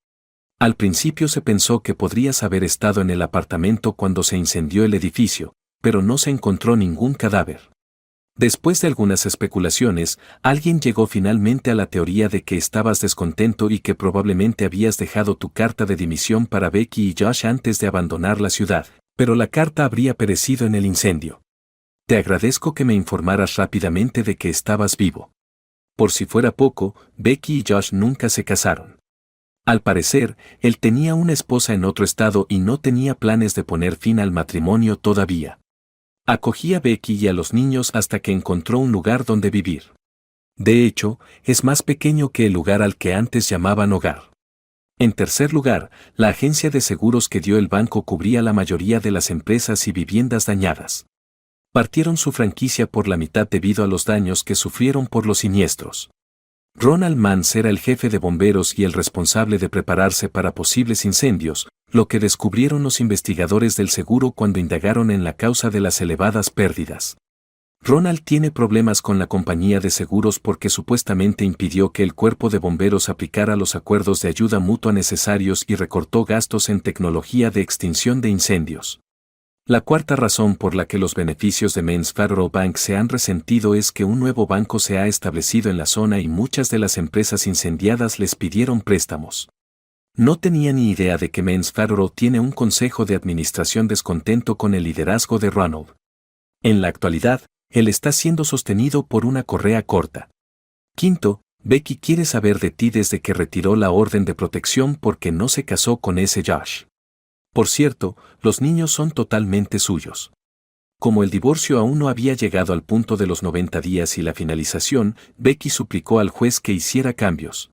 Al principio se pensó que podrías haber estado en el apartamento cuando se incendió el edificio, pero no se encontró ningún cadáver. Después de algunas especulaciones, alguien llegó finalmente a la teoría de que estabas descontento y que probablemente habías dejado tu carta de dimisión para Becky y Josh antes de abandonar la ciudad, pero la carta habría perecido en el incendio. Te agradezco que me informaras rápidamente de que estabas vivo. Por si fuera poco, Becky y Josh nunca se casaron. Al parecer, él tenía una esposa en otro estado y no tenía planes de poner fin al matrimonio todavía. Acogí a Becky y a los niños hasta que encontró un lugar donde vivir. De hecho, es más pequeño que el lugar al que antes llamaban hogar. En tercer lugar, la agencia de seguros que dio el banco cubría la mayoría de las empresas y viviendas dañadas. Partieron su franquicia por la mitad debido a los daños que sufrieron por los siniestros. Ronald Mans era el jefe de bomberos y el responsable de prepararse para posibles incendios, lo que descubrieron los investigadores del seguro cuando indagaron en la causa de las elevadas pérdidas. Ronald tiene problemas con la compañía de seguros porque supuestamente impidió que el cuerpo de bomberos aplicara los acuerdos de ayuda mutua necesarios y recortó gastos en tecnología de extinción de incendios. La cuarta razón por la que los beneficios de Maine Federal Bank se han resentido es que un nuevo banco se ha establecido en la zona y muchas de las empresas incendiadas les pidieron préstamos. No tenía ni idea de que Maine Federal tiene un consejo de administración descontento con el liderazgo de Ronald. En la actualidad, él está siendo sostenido por una correa corta. Quinto, Becky quiere saber de ti desde que retiró la orden de protección porque no se casó con ese Josh. Por cierto, los niños son totalmente suyos. Como el divorcio aún no había llegado al punto de los 90 días y la finalización, Becky suplicó al juez que hiciera cambios.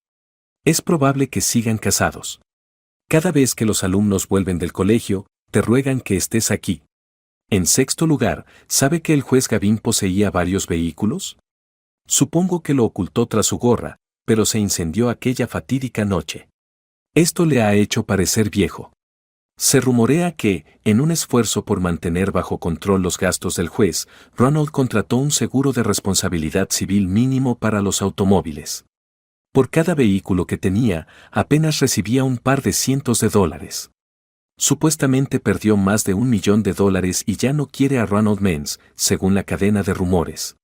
Es probable que sigan casados. Cada vez que los alumnos vuelven del colegio, te ruegan que estés aquí. En sexto lugar, ¿sabe que el juez Gavin poseía varios vehículos? Supongo que lo ocultó tras su gorra, pero se incendió aquella fatídica noche. Esto le ha hecho parecer viejo. Se rumorea que, en un esfuerzo por mantener bajo control los gastos del juez, Ronald contrató un seguro de responsabilidad civil mínimo para los automóviles. Por cada vehículo que tenía, apenas recibía un par de cientos de dólares. Supuestamente perdió más de $1 millón y ya no quiere a Ronald Mans, según la cadena de rumores.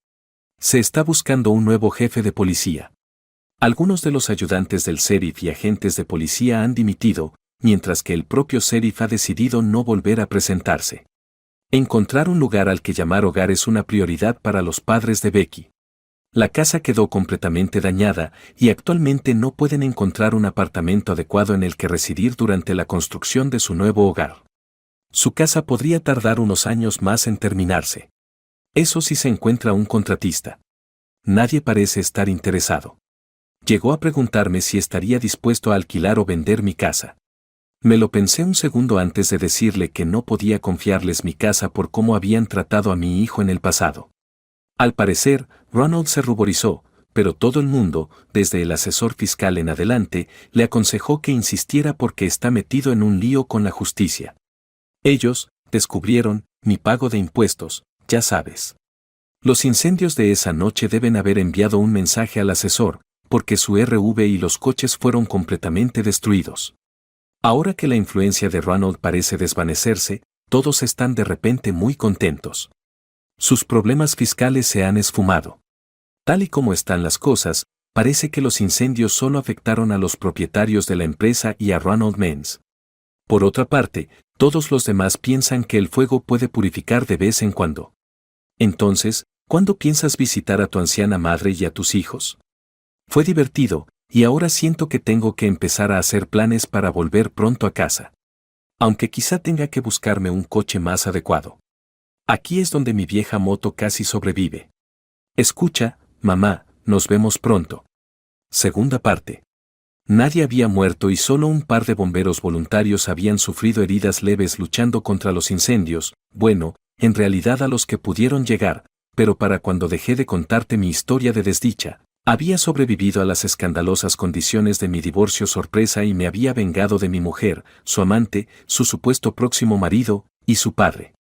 Se está buscando un nuevo jefe de policía. Algunos de los ayudantes del sheriff y agentes de policía han dimitido, mientras que el propio sheriff ha decidido no volver a presentarse. Encontrar un lugar al que llamar hogar es una prioridad para los padres de Becky. La casa quedó completamente dañada y actualmente no pueden encontrar un apartamento adecuado en el que residir durante la construcción de su nuevo hogar. Su casa podría tardar unos años más en terminarse. Eso si se encuentra un contratista. Nadie parece estar interesado. Llegó a preguntarme si estaría dispuesto a alquilar o vender mi casa. Me lo pensé un segundo antes de decirle que no podía confiarles mi casa por cómo habían tratado a mi hijo en el pasado. Al parecer, Ronald se ruborizó, pero todo el mundo, desde el asesor fiscal en adelante, le aconsejó que insistiera porque está metido en un lío con la justicia. Ellos descubrieron mi pago de impuestos, ya sabes. Los incendios de esa noche deben haber enviado un mensaje al asesor, porque su RV y los coches fueron completamente destruidos. Ahora que la influencia de Ronald parece desvanecerse, todos están de repente muy contentos. Sus problemas fiscales se han esfumado. Tal y como están las cosas, parece que los incendios solo afectaron a los propietarios de la empresa y a Ronald Mens. Por otra parte, todos los demás piensan que el fuego puede purificar de vez en cuando. Entonces, ¿cuándo piensas visitar a tu anciana madre y a tus hijos? Fue divertido, y ahora siento que tengo que empezar a hacer planes para volver pronto a casa. Aunque quizá tenga que buscarme un coche más adecuado. Aquí es donde mi vieja moto casi sobrevive. Escucha, mamá, nos vemos pronto. Segunda parte. Nadie había muerto y solo un par de bomberos voluntarios habían sufrido heridas leves luchando contra los incendios, bueno, en realidad a los que pudieron llegar, pero para cuando dejé de contarte mi historia de desdicha, había sobrevivido a las escandalosas condiciones de mi divorcio sorpresa y me había vengado de mi mujer, su amante, su supuesto próximo marido, y su padre.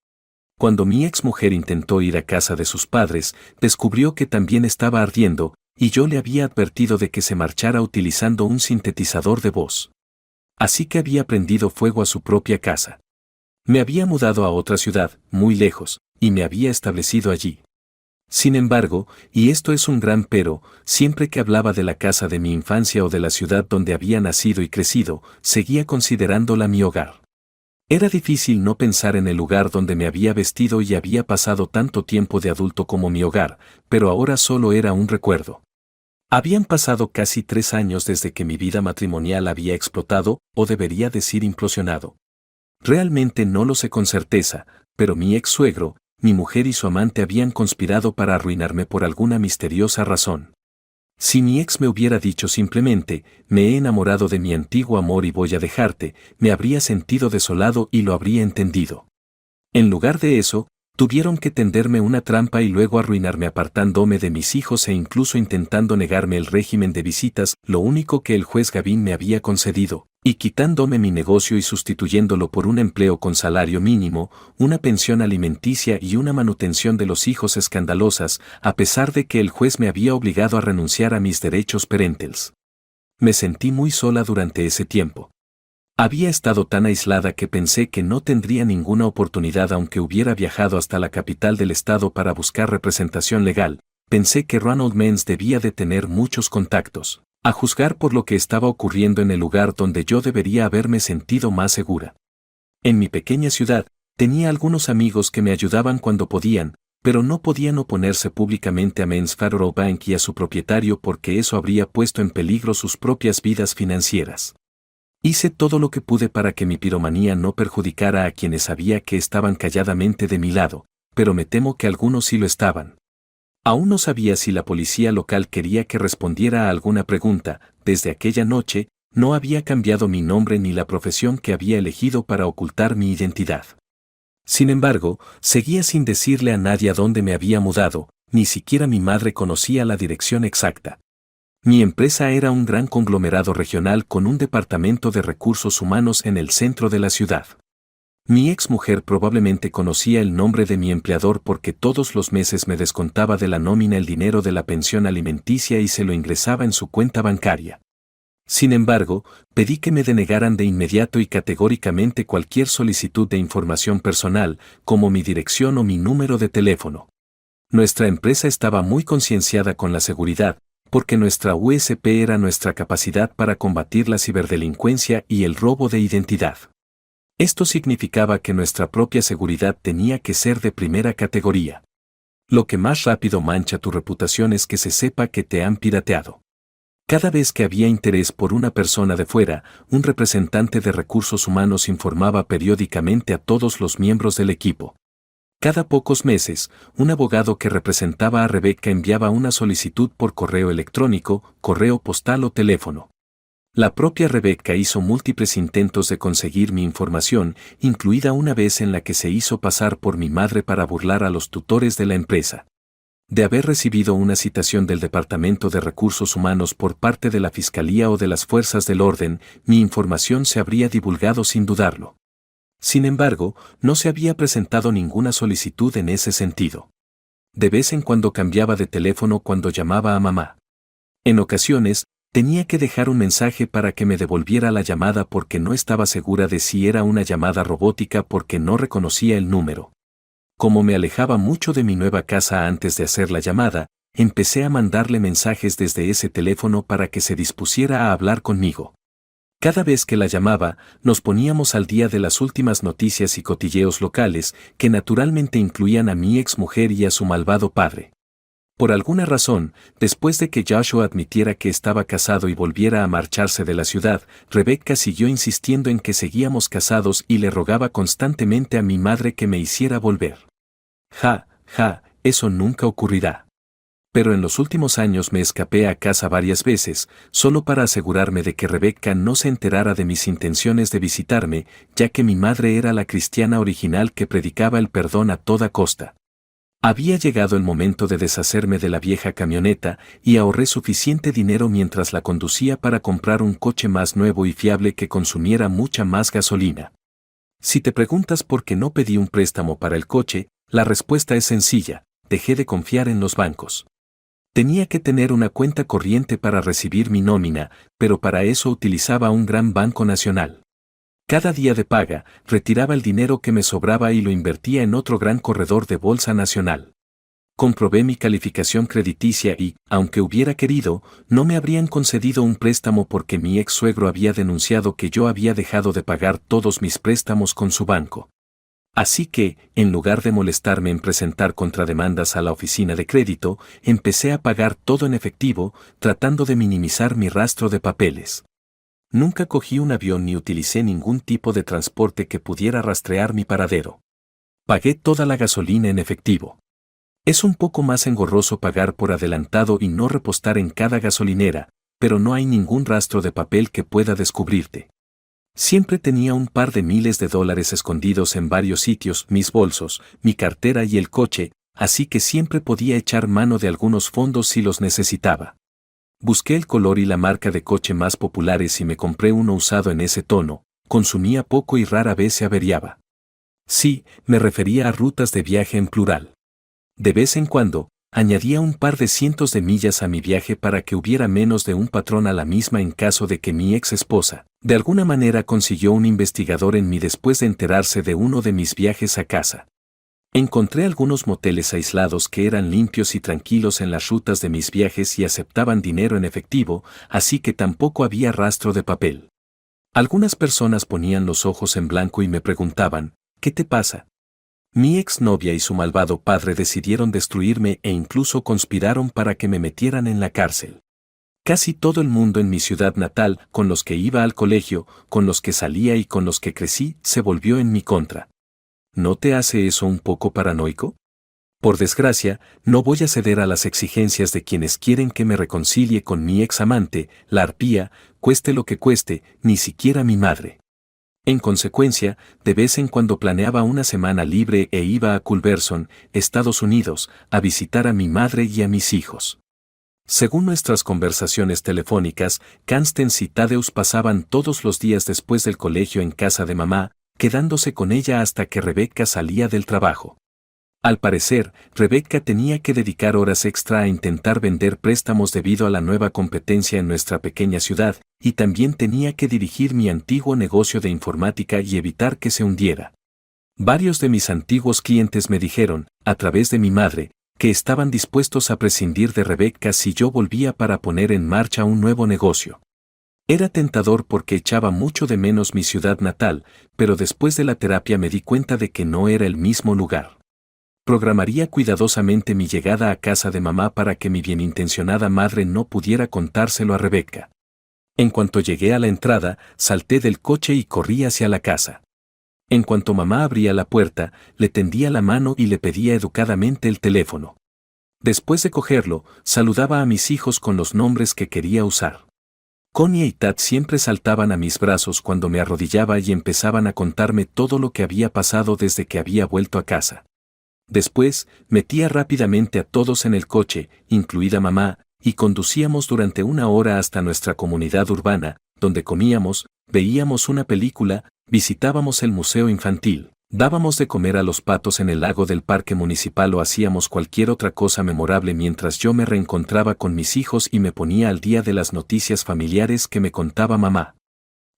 Cuando mi exmujer intentó ir a casa de sus padres, descubrió que también estaba ardiendo, y yo le había advertido de que se marchara utilizando un sintetizador de voz. Así que había prendido fuego a su propia casa. Me había mudado a otra ciudad, muy lejos, y me había establecido allí. Sin embargo, y esto es un gran pero, siempre que hablaba de la casa de mi infancia o de la ciudad donde había nacido y crecido, seguía considerándola mi hogar. Era difícil no pensar en el lugar donde me había vestido y había pasado tanto tiempo de adulto como mi hogar, pero ahora solo era un recuerdo. Habían pasado casi 3 años desde que mi vida matrimonial había explotado, o debería decir implosionado. Realmente no lo sé con certeza, pero mi ex suegro, mi mujer y su amante habían conspirado para arruinarme por alguna misteriosa razón. Si mi ex me hubiera dicho simplemente, me he enamorado de mi antiguo amor y voy a dejarte, me habría sentido desolado y lo habría entendido. En lugar de eso, tuvieron que tenderme una trampa y luego arruinarme apartándome de mis hijos e incluso intentando negarme el régimen de visitas, lo único que el juez Gavin me había concedido, y quitándome mi negocio y sustituyéndolo por un empleo con salario mínimo, una pensión alimenticia y una manutención de los hijos escandalosas, a pesar de que el juez me había obligado a renunciar a mis derechos parentales. Me sentí muy sola durante ese tiempo. Había estado tan aislada que pensé que no tendría ninguna oportunidad aunque hubiera viajado hasta la capital del estado para buscar representación legal. Pensé que Ronald Mens debía de tener muchos contactos, a juzgar por lo que estaba ocurriendo en el lugar donde yo debería haberme sentido más segura. En mi pequeña ciudad, tenía algunos amigos que me ayudaban cuando podían, pero no podían oponerse públicamente a Mens Federal Bank y a su propietario porque eso habría puesto en peligro sus propias vidas financieras. Hice todo lo que pude para que mi piromanía no perjudicara a quienes sabía que estaban calladamente de mi lado, pero me temo que algunos sí lo estaban. Aún no sabía si la policía local quería que respondiera a alguna pregunta. Desde aquella noche, no había cambiado mi nombre ni la profesión que había elegido para ocultar mi identidad. Sin embargo, seguía sin decirle a nadie a dónde me había mudado, ni siquiera mi madre conocía la dirección exacta. Mi empresa era un gran conglomerado regional con un departamento de recursos humanos en el centro de la ciudad. Mi exmujer probablemente conocía el nombre de mi empleador porque todos los meses me descontaba de la nómina el dinero de la pensión alimenticia y se lo ingresaba en su cuenta bancaria. Sin embargo, pedí que me denegaran de inmediato y categóricamente cualquier solicitud de información personal, como mi dirección o mi número de teléfono. Nuestra empresa estaba muy concienciada con la seguridad, porque nuestra USP era nuestra capacidad para combatir la ciberdelincuencia y el robo de identidad. Esto significaba que nuestra propia seguridad tenía que ser de primera categoría. Lo que más rápido mancha tu reputación es que se sepa que te han pirateado. Cada vez que había interés por una persona de fuera, un representante de recursos humanos informaba periódicamente a todos los miembros del equipo. Cada pocos meses, un abogado que representaba a Rebecca enviaba una solicitud por correo electrónico, correo postal o teléfono. La propia Rebeca hizo múltiples intentos de conseguir mi información, incluida una vez en la que se hizo pasar por mi madre para burlar a los tutores de la empresa. De haber recibido una citación del Departamento de Recursos Humanos por parte de la Fiscalía o de las Fuerzas del Orden, mi información se habría divulgado sin dudarlo. Sin embargo, no se había presentado ninguna solicitud en ese sentido. De vez en cuando cambiaba de teléfono cuando llamaba a mamá. En ocasiones, tenía que dejar un mensaje para que me devolviera la llamada porque no estaba segura de si era una llamada robótica porque no reconocía el número. Como me alejaba mucho de mi nueva casa antes de hacer la llamada, empecé a mandarle mensajes desde ese teléfono para que se dispusiera a hablar conmigo. Cada vez que la llamaba, nos poníamos al día de las últimas noticias y cotilleos locales, que naturalmente incluían a mi exmujer y a su malvado padre. Por alguna razón, después de que Joshua admitiera que estaba casado y volviera a marcharse de la ciudad, Rebeca siguió insistiendo en que seguíamos casados y le rogaba constantemente a mi madre que me hiciera volver. Eso nunca ocurrirá. Pero en los últimos años me escapé a casa varias veces, solo para asegurarme de que Rebeca no se enterara de mis intenciones de visitarme, ya que mi madre era la cristiana original que predicaba el perdón a toda costa. Había llegado el momento de deshacerme de la vieja camioneta y ahorré suficiente dinero mientras la conducía para comprar un coche más nuevo y fiable que consumiera mucha más gasolina. Si te preguntas por qué no pedí un préstamo para el coche, la respuesta es sencilla: dejé de confiar en los bancos. Tenía que tener una cuenta corriente para recibir mi nómina, pero para eso utilizaba un gran banco nacional. Cada día de paga, retiraba el dinero que me sobraba y lo invertía en otro gran corredor de bolsa nacional. Comprobé mi calificación crediticia y, aunque hubiera querido, no me habrían concedido un préstamo porque mi ex suegro había denunciado que yo había dejado de pagar todos mis préstamos con su banco. Así que, en lugar de molestarme en presentar contrademandas a la oficina de crédito, empecé a pagar todo en efectivo, tratando de minimizar mi rastro de papeles. Nunca cogí un avión ni utilicé ningún tipo de transporte que pudiera rastrear mi paradero. Pagué toda la gasolina en efectivo. Es un poco más engorroso pagar por adelantado y no repostar en cada gasolinera, pero no hay ningún rastro de papel que pueda descubrirte. Siempre tenía un par de miles de dólares escondidos en varios sitios, mis bolsos, mi cartera y el coche, así que siempre podía echar mano de algunos fondos si los necesitaba. Busqué el color y la marca de coche más populares y me compré uno usado en ese tono, consumía poco y rara vez se averiaba. Sí, me refería a rutas de viaje en plural. De vez en cuando, añadía un par de cientos de millas a mi viaje para que hubiera menos de un patrón a la misma en caso de que mi ex esposa, de alguna manera consiguió un investigador en mí después de enterarse de uno de mis viajes a casa. Encontré algunos moteles aislados que eran limpios y tranquilos en las rutas de mis viajes y aceptaban dinero en efectivo, así que tampoco había rastro de papel. Algunas personas ponían los ojos en blanco y me preguntaban, ¿qué te pasa? Mi exnovia y su malvado padre decidieron destruirme e incluso conspiraron para que me metieran en la cárcel. Casi todo el mundo en mi ciudad natal, con los que iba al colegio, con los que salía y con los que crecí, se volvió en mi contra. ¿No te hace eso un poco paranoico? Por desgracia, no voy a ceder a las exigencias de quienes quieren que me reconcilie con mi ex amante, la arpía, cueste lo que cueste, ni siquiera mi madre. En consecuencia, de vez en cuando planeaba una semana libre e iba a Culberson, Estados Unidos, a visitar a mi madre y a mis hijos. Según nuestras conversaciones telefónicas, Constance y Thaddeus pasaban todos los días después del colegio en casa de mamá, quedándose con ella hasta que Rebeca salía del trabajo. Al parecer, Rebeca tenía que dedicar horas extra a intentar vender préstamos debido a la nueva competencia en nuestra pequeña ciudad, y también tenía que dirigir mi antiguo negocio de informática y evitar que se hundiera. Varios de mis antiguos clientes me dijeron, a través de mi madre, que estaban dispuestos a prescindir de Rebeca si yo volvía para poner en marcha un nuevo negocio. Era tentador porque echaba mucho de menos mi ciudad natal, pero después de la terapia me di cuenta de que no era el mismo lugar. Programaría cuidadosamente mi llegada a casa de mamá para que mi bienintencionada madre no pudiera contárselo a Rebeca. En cuanto llegué a la entrada, salté del coche y corrí hacia la casa. En cuanto mamá abría la puerta, le tendía la mano y le pedía educadamente el teléfono. Después de cogerlo, saludaba a mis hijos con los nombres que quería usar. Connie y Tad siempre saltaban a mis brazos cuando me arrodillaba y empezaban a contarme todo lo que había pasado desde que había vuelto a casa. Después, metía rápidamente a todos en el coche, incluida mamá, y conducíamos durante 1 hora hasta nuestra comunidad urbana, donde comíamos, veíamos una película, visitábamos el museo infantil, dábamos de comer a los patos en el lago del parque municipal o hacíamos cualquier otra cosa memorable mientras yo me reencontraba con mis hijos y me ponía al día de las noticias familiares que me contaba mamá.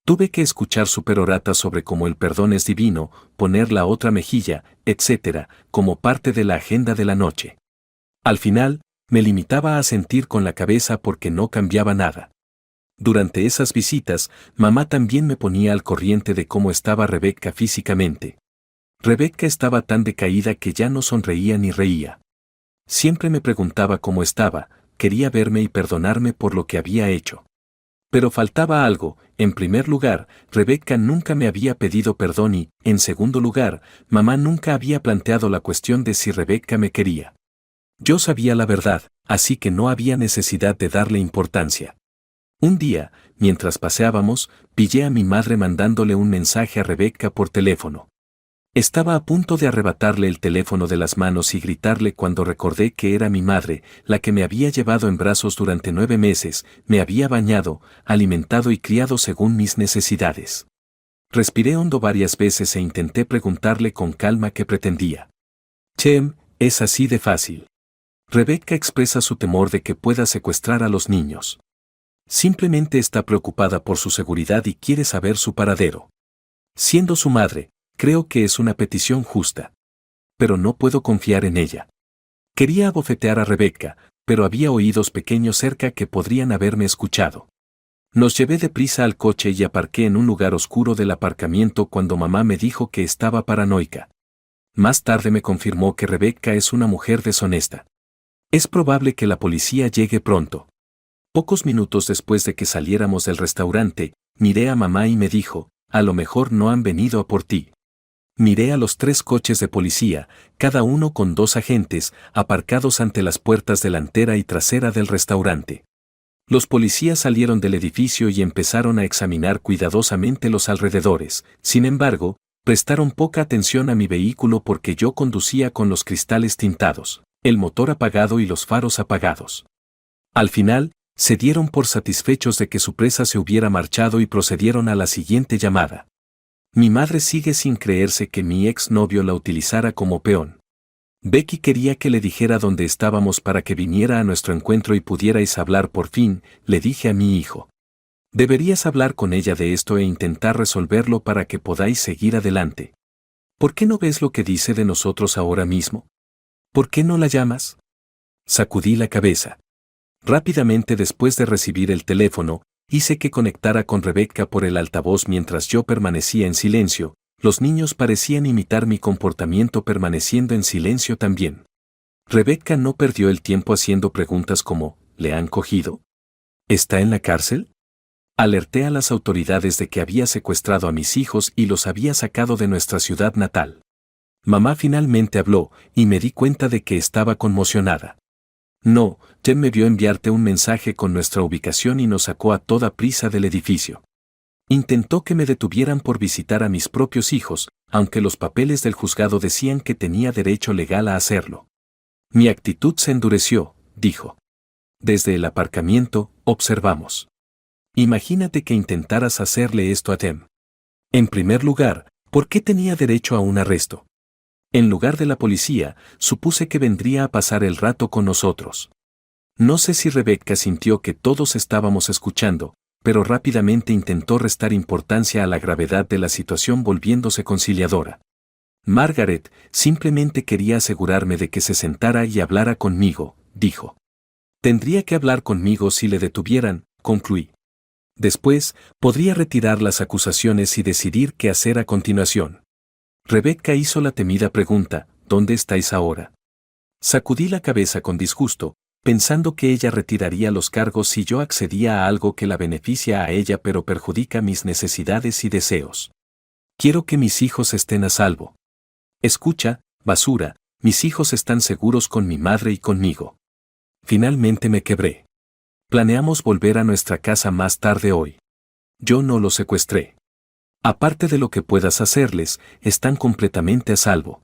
Tuve que escuchar su perorata sobre cómo el perdón es divino, poner la otra mejilla, etc., como parte de la agenda de la noche. Al final, me limitaba a sentir con la cabeza porque no cambiaba nada. Durante esas visitas, mamá también me ponía al corriente de cómo estaba Rebecca físicamente. Rebecca estaba tan decaída que ya no sonreía ni reía. Siempre me preguntaba cómo estaba, quería verme y perdonarme por lo que había hecho. Pero faltaba algo. En primer lugar, Rebecca nunca me había pedido perdón y, en segundo lugar, mamá nunca había planteado la cuestión de si Rebecca me quería. Yo sabía la verdad, así que no había necesidad de darle importancia. Un día, mientras paseábamos, pillé a mi madre mandándole un mensaje a Rebecca por teléfono. Estaba a punto de arrebatarle el teléfono de las manos y gritarle cuando recordé que era mi madre, la que me había llevado en brazos durante 9 meses, me había bañado, alimentado y criado según mis necesidades. Respiré hondo varias veces e intenté preguntarle con calma qué pretendía. Chem, es así de fácil. Rebecca expresa su temor de que pueda secuestrar a los niños. Simplemente está preocupada por su seguridad y quiere saber su paradero. Siendo su madre, creo que es una petición justa. Pero no puedo confiar en ella. Quería abofetear a Rebecca, pero había oídos pequeños cerca que podrían haberme escuchado. Nos llevé deprisa al coche y aparqué en un lugar oscuro del aparcamiento cuando mamá me dijo que estaba paranoica. Más tarde me confirmó que Rebecca es una mujer deshonesta. Es probable que la policía llegue pronto. Pocos minutos después de que saliéramos del restaurante, miré a mamá y me dijo, a lo mejor no han venido a por ti. Miré a los 3 coches de policía, cada uno con 2 agentes, aparcados ante las puertas delantera y trasera del restaurante. Los policías salieron del edificio y empezaron a examinar cuidadosamente los alrededores. Sin embargo, prestaron poca atención a mi vehículo porque yo conducía con los cristales tintados, el motor apagado y los faros apagados. Al final, se dieron por satisfechos de que su presa se hubiera marchado y procedieron a la siguiente llamada. Mi madre sigue sin creerse que mi exnovio la utilizara como peón. Becky quería que le dijera dónde estábamos para que viniera a nuestro encuentro y pudierais hablar por fin, le dije a mi hijo. Deberías hablar con ella de esto e intentar resolverlo para que podáis seguir adelante. ¿Por qué no ves lo que dice de nosotros ahora mismo? ¿Por qué no la llamas? Sacudí la cabeza. Rápidamente después de recibir el teléfono, hice que conectara con Rebecca por el altavoz mientras yo permanecía en silencio. Los niños parecían imitar mi comportamiento permaneciendo en silencio también. Rebecca no perdió el tiempo haciendo preguntas como, ¿le han cogido? ¿Está en la cárcel? Alerté a las autoridades de que había secuestrado a mis hijos y los había sacado de nuestra ciudad natal. Mamá finalmente habló, y me di cuenta de que estaba conmocionada. No, Jen me vio enviarte un mensaje con nuestra ubicación y nos sacó a toda prisa del edificio. Intentó que me detuvieran por visitar a mis propios hijos, aunque los papeles del juzgado decían que tenía derecho legal a hacerlo. Mi actitud se endureció, dijo. Desde el aparcamiento, observamos. Imagínate que intentaras hacerle esto a Tem. En primer lugar, ¿por qué tenía derecho a un arresto? En lugar de la policía, supuse que vendría a pasar el rato con nosotros. No sé si Rebecca sintió que todos estábamos escuchando, pero rápidamente intentó restar importancia a la gravedad de la situación volviéndose conciliadora. Margaret simplemente quería asegurarme de que se sentara y hablara conmigo, dijo. Tendría que hablar conmigo si le detuvieran, concluí. Después, podría retirar las acusaciones y decidir qué hacer a continuación. Rebecca hizo la temida pregunta, ¿dónde estáis ahora? Sacudí la cabeza con disgusto, pensando que ella retiraría los cargos si yo accedía a algo que la beneficia a ella pero perjudica mis necesidades y deseos. Quiero que mis hijos estén a salvo. Escucha, basura, mis hijos están seguros con mi madre y conmigo. Finalmente me quebré. Planeamos volver a nuestra casa más tarde hoy. Yo no los secuestré. Aparte de lo que puedas hacerles, están completamente a salvo.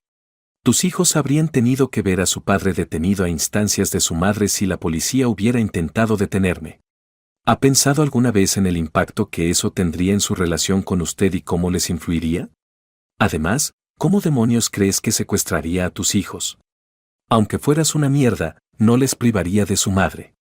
Tus hijos habrían tenido que ver a su padre detenido a instancias de su madre si la policía hubiera intentado detenerme. ¿Ha pensado alguna vez en el impacto que eso tendría en su relación con usted y cómo les influiría? Además, ¿cómo demonios crees que secuestraría a tus hijos? Aunque fueras una mierda, no les privaría de su madre.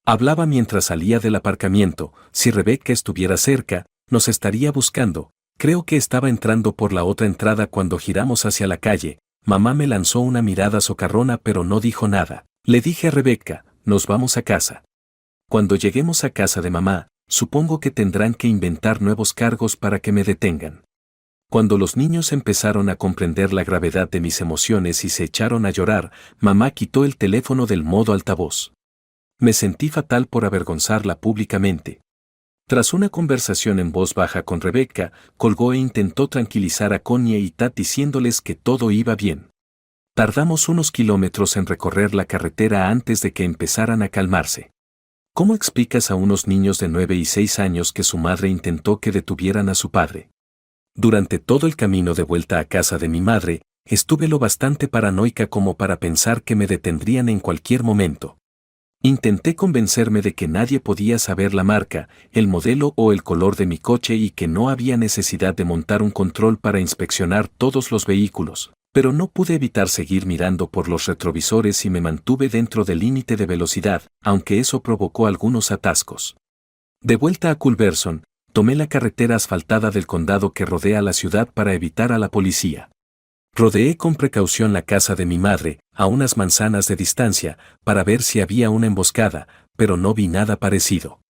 Hablaba mientras salía del aparcamiento. Si Rebecca estuviera cerca, nos estaría buscando. Creo que estaba entrando por la otra entrada cuando giramos hacia la calle. Mamá me lanzó una mirada socarrona pero no dijo nada. Le dije a Rebecca, nos vamos a casa. Cuando lleguemos a casa de mamá, supongo que tendrán que inventar nuevos cargos para que me detengan. Cuando los niños empezaron a comprender la gravedad de mis emociones y se echaron a llorar, mamá quitó el teléfono del modo altavoz. Me sentí fatal por avergonzarla públicamente. Tras una conversación en voz baja con Rebecca, colgó e intentó tranquilizar a Connie y Tat diciéndoles que todo iba bien. Tardamos unos kilómetros en recorrer la carretera antes de que empezaran a calmarse. ¿Cómo explicas a unos niños de 9 y 6 años que su madre intentó que detuvieran a su padre? Durante todo el camino de vuelta a casa de mi madre, estuve lo bastante paranoica como para pensar que me detendrían en cualquier momento. Intenté convencerme de que nadie podía saber la marca, el modelo o el color de mi coche y que no había necesidad de montar un control para inspeccionar todos los vehículos, pero no pude evitar seguir mirando por los retrovisores y me mantuve dentro del límite de velocidad, aunque eso provocó algunos atascos. De vuelta a Culberson, tomé la carretera asfaltada del condado que rodea la ciudad para evitar a la policía. Rodeé con precaución la casa de mi madre, a unas manzanas de distancia, para ver si había una emboscada, pero no vi nada parecido.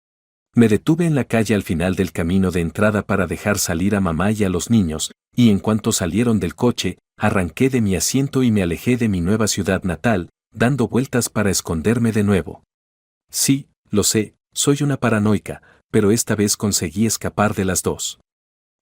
Me detuve en la calle al final del camino de entrada para dejar salir a mamá y a los niños, y en cuanto salieron del coche, arranqué de mi asiento y me alejé de mi nueva ciudad natal, dando vueltas para esconderme de nuevo. Sí, lo sé, soy una paranoica, pero esta vez conseguí escapar de las dos.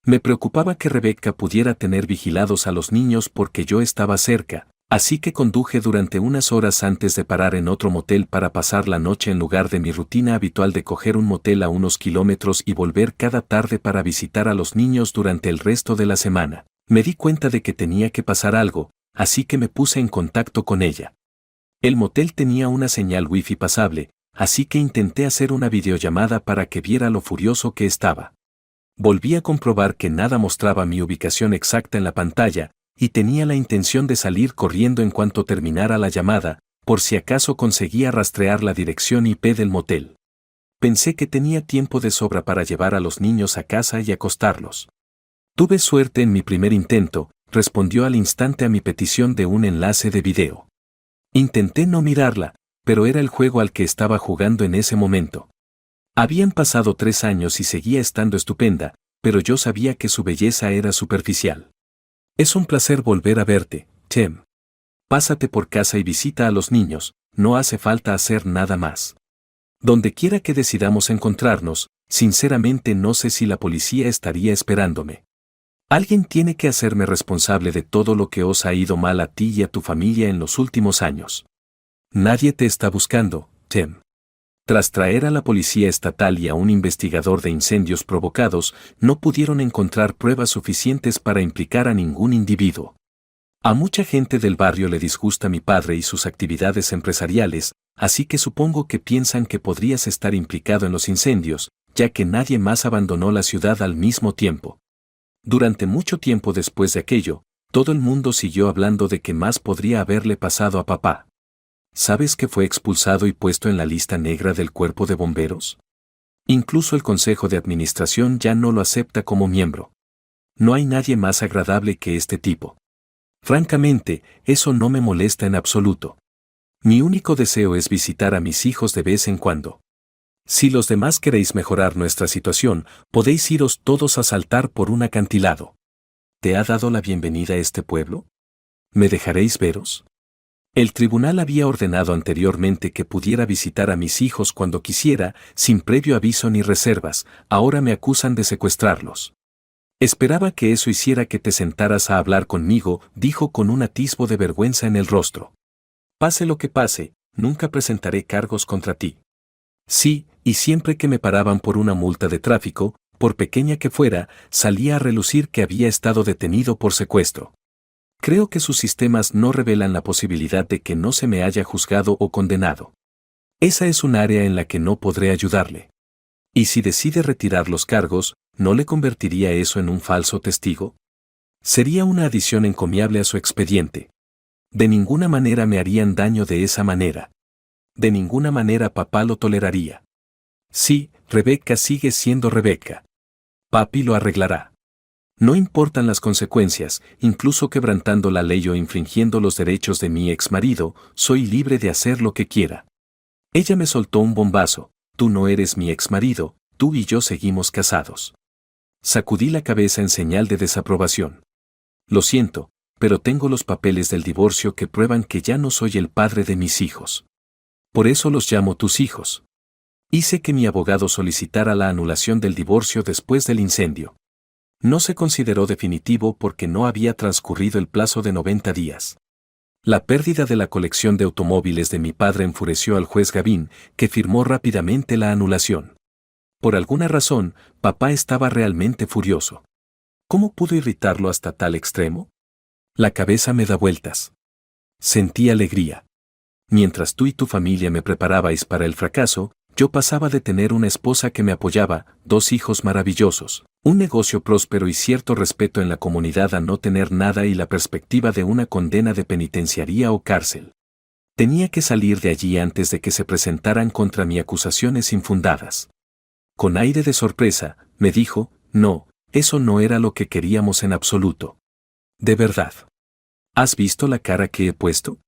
Me preocupaba que Rebecca pudiera tener vigilados a los niños porque yo estaba cerca, así que conduje durante unas horas antes de parar en otro motel para pasar la noche en lugar de mi rutina habitual de coger un motel a unos kilómetros y volver cada tarde para visitar a los niños durante el resto de la semana. Me di cuenta de que tenía que pasar algo, así que me puse en contacto con ella. El motel tenía una señal wifi pasable, así que intenté hacer una videollamada para que viera lo furioso que estaba. Volví a comprobar que nada mostraba mi ubicación exacta en la pantalla, y tenía la intención de salir corriendo en cuanto terminara la llamada, por si acaso conseguía rastrear la dirección IP del motel. Pensé que tenía tiempo de sobra para llevar a los niños a casa y acostarlos. Tuve suerte en mi primer intento, respondió al instante a mi petición de un enlace de video. Intenté no mirarla, pero era el juego al que estaba jugando en ese momento. Habían pasado 3 años y seguía estando estupenda, pero yo sabía que su belleza era superficial. Es un placer volver a verte, Tim. Pásate por casa y visita a los niños, no hace falta hacer nada más. Donde quiera que decidamos encontrarnos, sinceramente no sé si la policía estaría esperándome. Alguien tiene que hacerme responsable de todo lo que os ha ido mal a ti y a tu familia en los últimos años. Nadie te está buscando, Tim. Tras traer a la policía estatal y a un investigador de incendios provocados, no pudieron encontrar pruebas suficientes para implicar a ningún individuo. A mucha gente del barrio le disgusta mi padre y sus actividades empresariales, así que supongo que piensan que podrías estar implicado en los incendios, ya que nadie más abandonó la ciudad al mismo tiempo. Durante mucho tiempo después de aquello, todo el mundo siguió hablando de qué más podría haberle pasado a papá. ¿Sabes que fue expulsado y puesto en la lista negra del cuerpo de bomberos? Incluso el Consejo de Administración ya no lo acepta como miembro. No hay nadie más agradable que este tipo. Francamente, eso no me molesta en absoluto. Mi único deseo es visitar a mis hijos de vez en cuando. Si los demás queréis mejorar nuestra situación, podéis iros todos a saltar por un acantilado. ¿Te ha dado la bienvenida a este pueblo? ¿Me dejaréis veros? El tribunal había ordenado anteriormente que pudiera visitar a mis hijos cuando quisiera, sin previo aviso ni reservas, ahora me acusan de secuestrarlos. Esperaba que eso hiciera que te sentaras a hablar conmigo, dijo con un atisbo de vergüenza en el rostro. Pase lo que pase, nunca presentaré cargos contra ti. Sí, y siempre que me paraban por una multa de tráfico, por pequeña que fuera, salía a relucir que había estado detenido por secuestro. Creo que sus sistemas no revelan la posibilidad de que no se me haya juzgado o condenado. Esa es un área en la que no podré ayudarle. ¿Y si decide retirar los cargos, no le convertiría eso en un falso testigo? Sería una adición encomiable a su expediente. De ninguna manera me harían daño de esa manera. De ninguna manera papá lo toleraría. Sí, Rebeca sigue siendo Rebeca. Papi lo arreglará. No importan las consecuencias, incluso quebrantando la ley o infringiendo los derechos de mi exmarido, soy libre de hacer lo que quiera. Ella me soltó un bombazo: tú no eres mi exmarido, tú y yo seguimos casados. Sacudí la cabeza en señal de desaprobación. Lo siento, pero tengo los papeles del divorcio que prueban que ya no soy el padre de mis hijos. Por eso los llamo tus hijos. Hice que mi abogado solicitara la anulación del divorcio después del incendio. No se consideró definitivo porque no había transcurrido el plazo de 90 días. La pérdida de la colección de automóviles de mi padre enfureció al juez Gavin, que firmó rápidamente la anulación. Por alguna razón, papá estaba realmente furioso. ¿Cómo pudo irritarlo hasta tal extremo? La cabeza me da vueltas. Sentí alegría. Mientras tú y tu familia me preparabais para el fracaso, yo pasaba de tener una esposa que me apoyaba, 2 hijos maravillosos, un negocio próspero y cierto respeto en la comunidad a no tener nada y la perspectiva de una condena de penitenciaría o cárcel. Tenía que salir de allí antes de que se presentaran contra mí acusaciones infundadas. Con aire de sorpresa, me dijo: no, eso no era lo que queríamos en absoluto. ¿De verdad? ¿Has visto la cara que he puesto?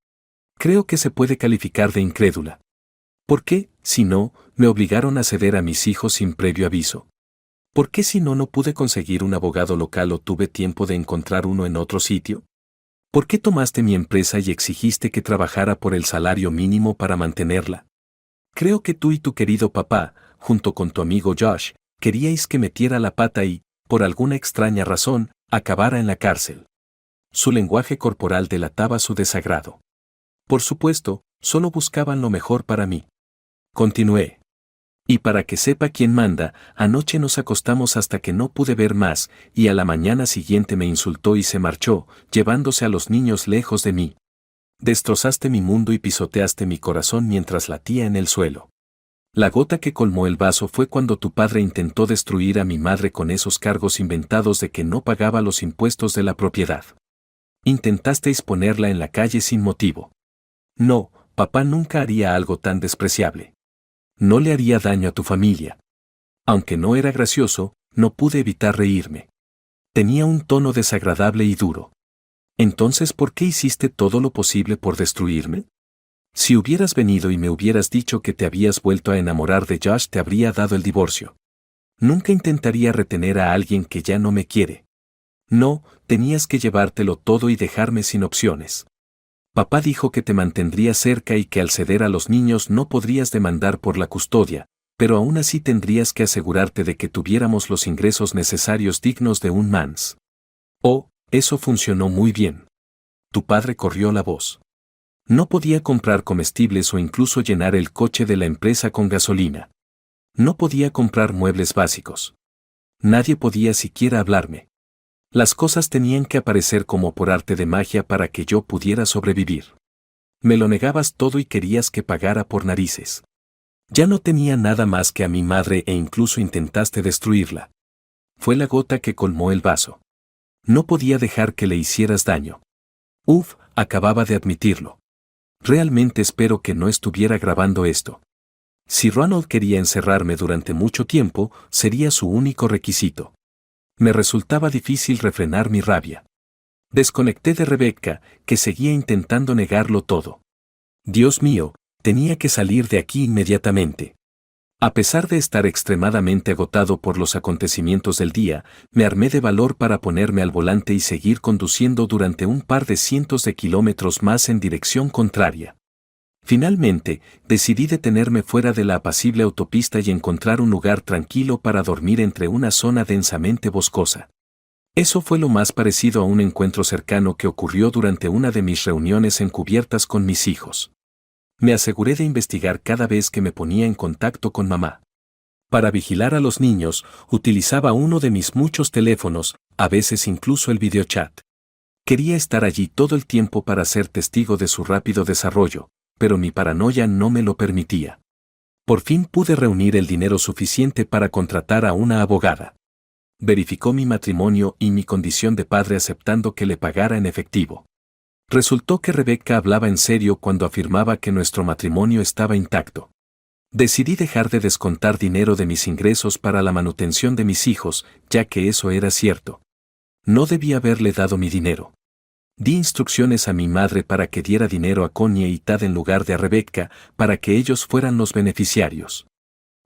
Creo que se puede calificar de incrédula. ¿Por qué, si no, me obligaron a ceder a mis hijos sin previo aviso? ¿Por qué si no pude conseguir un abogado local o tuve tiempo de encontrar uno en otro sitio? ¿Por qué tomaste mi empresa y exigiste que trabajara por el salario mínimo para mantenerla? Creo que tú y tu querido papá, junto con tu amigo Josh, queríais que metiera la pata y, por alguna extraña razón, acabara en la cárcel. Su lenguaje corporal delataba su desagrado. Por supuesto, solo buscaban lo mejor para mí. Continué. Y para que sepa quién manda, anoche nos acostamos hasta que no pude ver más, y a la mañana siguiente me insultó y se marchó, llevándose a los niños lejos de mí. Destrozaste mi mundo y pisoteaste mi corazón mientras latía en el suelo. La gota que colmó el vaso fue cuando tu padre intentó destruir a mi madre con esos cargos inventados de que no pagaba los impuestos de la propiedad. Intentasteis ponerla en la calle sin motivo. No, papá nunca haría algo tan despreciable. No le haría daño a tu familia. Aunque no era gracioso, no pude evitar reírme. Tenía un tono desagradable y duro. Entonces, ¿por qué hiciste todo lo posible por destruirme? Si hubieras venido y me hubieras dicho que te habías vuelto a enamorar de Josh, te habría dado el divorcio. Nunca intentaría retener a alguien que ya no me quiere. No, tenías que llevártelo todo y dejarme sin opciones. Papá dijo que te mantendría cerca y que al ceder a los niños no podrías demandar por la custodia, pero aún así tendrías que asegurarte de que tuviéramos los ingresos necesarios dignos de un mans. Oh, eso funcionó muy bien. Tu padre corrió la voz. No podía comprar comestibles o incluso llenar el coche de la empresa con gasolina. No podía comprar muebles básicos. Nadie podía siquiera hablarme. Las cosas tenían que aparecer como por arte de magia para que yo pudiera sobrevivir. Me lo negabas todo y querías que pagara por narices. Ya no tenía nada más que a mi madre e incluso intentaste destruirla. Fue la gota que colmó el vaso. No podía dejar que le hicieras daño. Acababa de admitirlo. Realmente espero que no estuviera grabando esto. Si Ronald quería encerrarme durante mucho tiempo, sería su único requisito. Me resultaba difícil refrenar mi rabia. Desconecté de Rebeca, que seguía intentando negarlo todo. Dios mío, tenía que salir de aquí inmediatamente. A pesar de estar extremadamente agotado por los acontecimientos del día, me armé de valor para ponerme al volante y seguir conduciendo durante un par de cientos de kilómetros más en dirección contraria. Finalmente, decidí detenerme fuera de la apacible autopista y encontrar un lugar tranquilo para dormir entre una zona densamente boscosa. Eso fue lo más parecido a un encuentro cercano que ocurrió durante una de mis reuniones encubiertas con mis hijos. Me aseguré de investigar cada vez que me ponía en contacto con mamá. Para vigilar a los niños, utilizaba uno de mis muchos teléfonos, a veces incluso el videochat. Quería estar allí todo el tiempo para ser testigo de su rápido desarrollo, pero mi paranoia no me lo permitía. Por fin pude reunir el dinero suficiente para contratar a una abogada. Verificó mi matrimonio y mi condición de padre aceptando que le pagara en efectivo. Resultó que Rebecca hablaba en serio cuando afirmaba que nuestro matrimonio estaba intacto. Decidí dejar de descontar dinero de mis ingresos para la manutención de mis hijos, ya que eso era cierto. No debía haberle dado mi dinero. Di instrucciones a mi madre para que diera dinero a Connie y Tad en lugar de a Rebecca, para que ellos fueran los beneficiarios.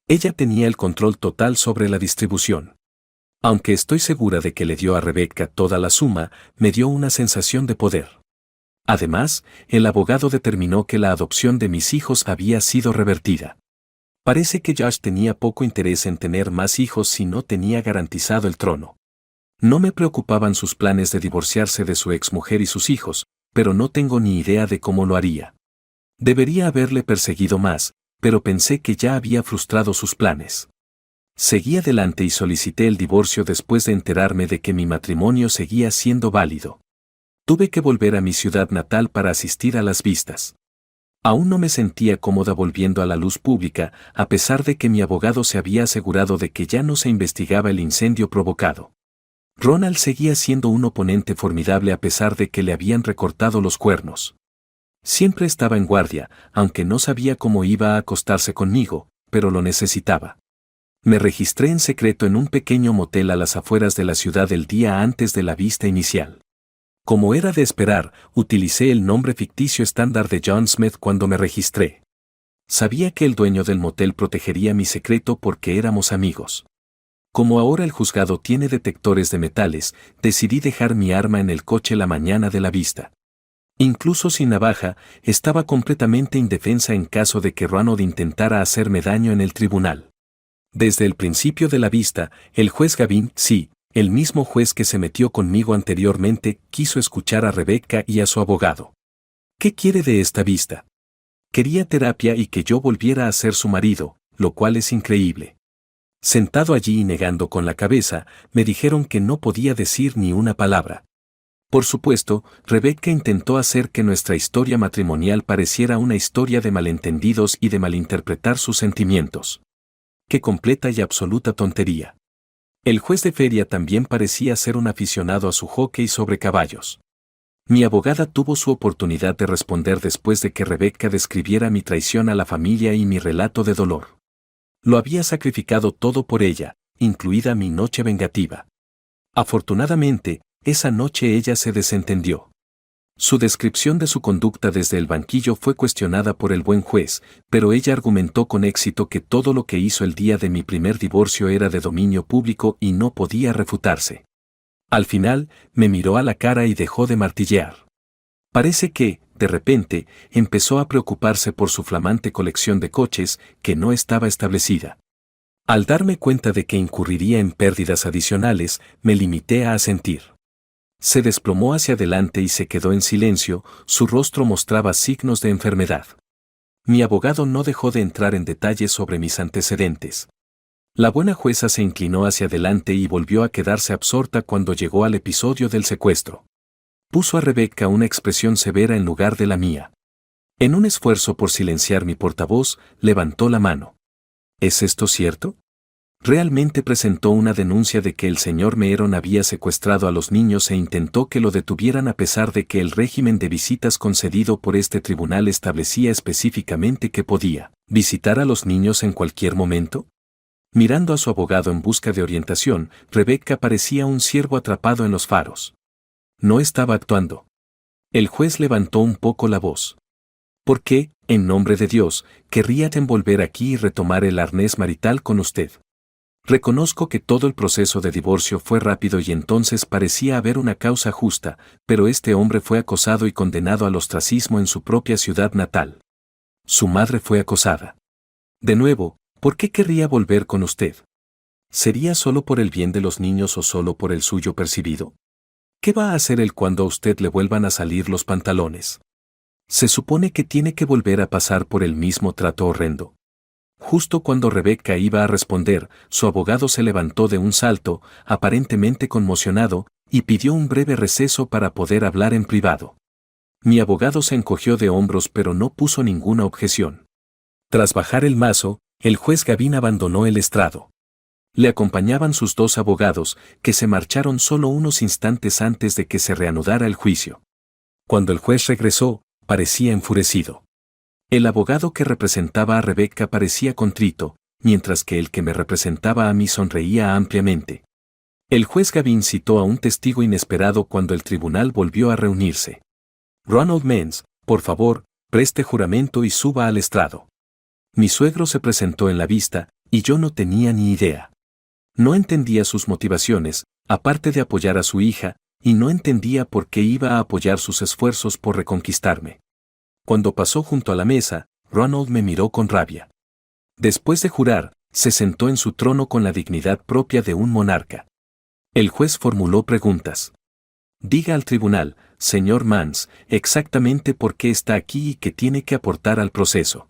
Ella tenía el control total sobre la distribución. Aunque estoy segura de que le dio a Rebecca toda la suma, me dio una sensación de poder. Además, el abogado determinó que la adopción de mis hijos había sido revertida. Parece que Josh tenía poco interés en tener más hijos si no tenía garantizado el trono. No me preocupaban sus planes de divorciarse de su exmujer y sus hijos, pero no tengo ni idea de cómo lo haría. Debería haberle perseguido más, pero pensé que ya había frustrado sus planes. Seguí adelante y solicité el divorcio después de enterarme de que mi matrimonio seguía siendo válido. Tuve que volver a mi ciudad natal para asistir a las vistas. Aún no me sentía cómoda volviendo a la luz pública, a pesar de que mi abogado se había asegurado de que ya no se investigaba el incendio provocado. Ronald seguía siendo un oponente formidable a pesar de que le habían recortado los cuernos. Siempre estaba en guardia, aunque no sabía cómo iba a acostarse conmigo, pero lo necesitaba. Me registré en secreto en un pequeño motel a las afueras de la ciudad el día antes de la vista inicial. Como era de esperar, utilicé el nombre ficticio estándar de John Smith cuando me registré. Sabía que el dueño del motel protegería mi secreto porque éramos amigos. Como ahora el juzgado tiene detectores de metales, decidí dejar mi arma en el coche la mañana de la vista. Incluso sin navaja, estaba completamente indefensa en caso de que Ronald intentara hacerme daño en el tribunal. Desde el principio de la vista, el juez Gavin, sí, el mismo juez que se metió conmigo anteriormente, quiso escuchar a Rebecca y a su abogado. ¿Qué quiere de esta vista? Quería terapia y que yo volviera a ser su marido, lo cual es increíble. Sentado allí y negando con la cabeza, me dijeron que no podía decir ni una palabra. Por supuesto, Rebecca intentó hacer que nuestra historia matrimonial pareciera una historia de malentendidos y de malinterpretar sus sentimientos. ¡Qué completa y absoluta tontería! El juez de feria también parecía ser un aficionado a su hockey sobre caballos. Mi abogada tuvo su oportunidad de responder después de que Rebecca describiera mi traición a la familia y mi relato de dolor. Lo había sacrificado todo por ella, incluida mi noche vengativa. Afortunadamente, esa noche ella se desentendió. Su descripción de su conducta desde el banquillo fue cuestionada por el buen juez, pero ella argumentó con éxito que todo lo que hizo el día de mi primer divorcio era de dominio público y no podía refutarse. Al final, me miró a la cara y dejó de martillear. Parece que, de repente, empezó a preocuparse por su flamante colección de coches, que no estaba establecida. Al darme cuenta de que incurriría en pérdidas adicionales, me limité a asentir. Se desplomó hacia adelante y se quedó en silencio, su rostro mostraba signos de enfermedad. Mi abogado no dejó de entrar en detalles sobre mis antecedentes. La buena jueza se inclinó hacia adelante y volvió a quedarse absorta cuando llegó al episodio del secuestro. Puso a Rebecca una expresión severa en lugar de la mía. En un esfuerzo por silenciar mi portavoz, levantó la mano. ¿Es esto cierto? Realmente presentó una denuncia de que el señor Meeron había secuestrado a los niños e intentó que lo detuvieran a pesar de que el régimen de visitas concedido por este tribunal establecía específicamente que podía visitar a los niños en cualquier momento. Mirando a su abogado en busca de orientación, Rebecca parecía un ciervo atrapado en los faros. No estaba actuando. El juez levantó un poco la voz. ¿Por qué, en nombre de Dios, querría envolver aquí y retomar el arnés marital con usted? Reconozco que todo el proceso de divorcio fue rápido y entonces parecía haber una causa justa, pero este hombre fue acosado y condenado al ostracismo en su propia ciudad natal. Su madre fue acosada. De nuevo, ¿por qué querría volver con usted? ¿Sería solo por el bien de los niños o solo por el suyo percibido? ¿Qué va a hacer él cuando a usted le vuelvan a salir los pantalones? ¿Se supone que tiene que volver a pasar por el mismo trato horrendo? Justo cuando Rebecca iba a responder, su abogado se levantó de un salto, aparentemente conmocionado, y pidió un breve receso para poder hablar en privado. Mi abogado se encogió de hombros pero no puso ninguna objeción. Tras bajar el mazo, el juez Gavin abandonó el estrado. Le acompañaban sus dos abogados, que se marcharon solo unos instantes antes de que se reanudara el juicio. Cuando el juez regresó, parecía enfurecido. El abogado que representaba a Rebecca parecía contrito, mientras que el que me representaba a mí sonreía ampliamente. El juez Gavin citó a un testigo inesperado cuando el tribunal volvió a reunirse. Ronald Mens, por favor, preste juramento y suba al estrado. Mi suegro se presentó en la vista, y yo no tenía ni idea. No entendía sus motivaciones, aparte de apoyar a su hija, y no entendía por qué iba a apoyar sus esfuerzos por reconquistarme. Cuando pasó junto a la mesa, Ronald me miró con rabia. Después de jurar, se sentó en su trono con la dignidad propia de un monarca. El juez formuló preguntas. Diga al tribunal, señor Mans, exactamente por qué está aquí y qué tiene que aportar al proceso.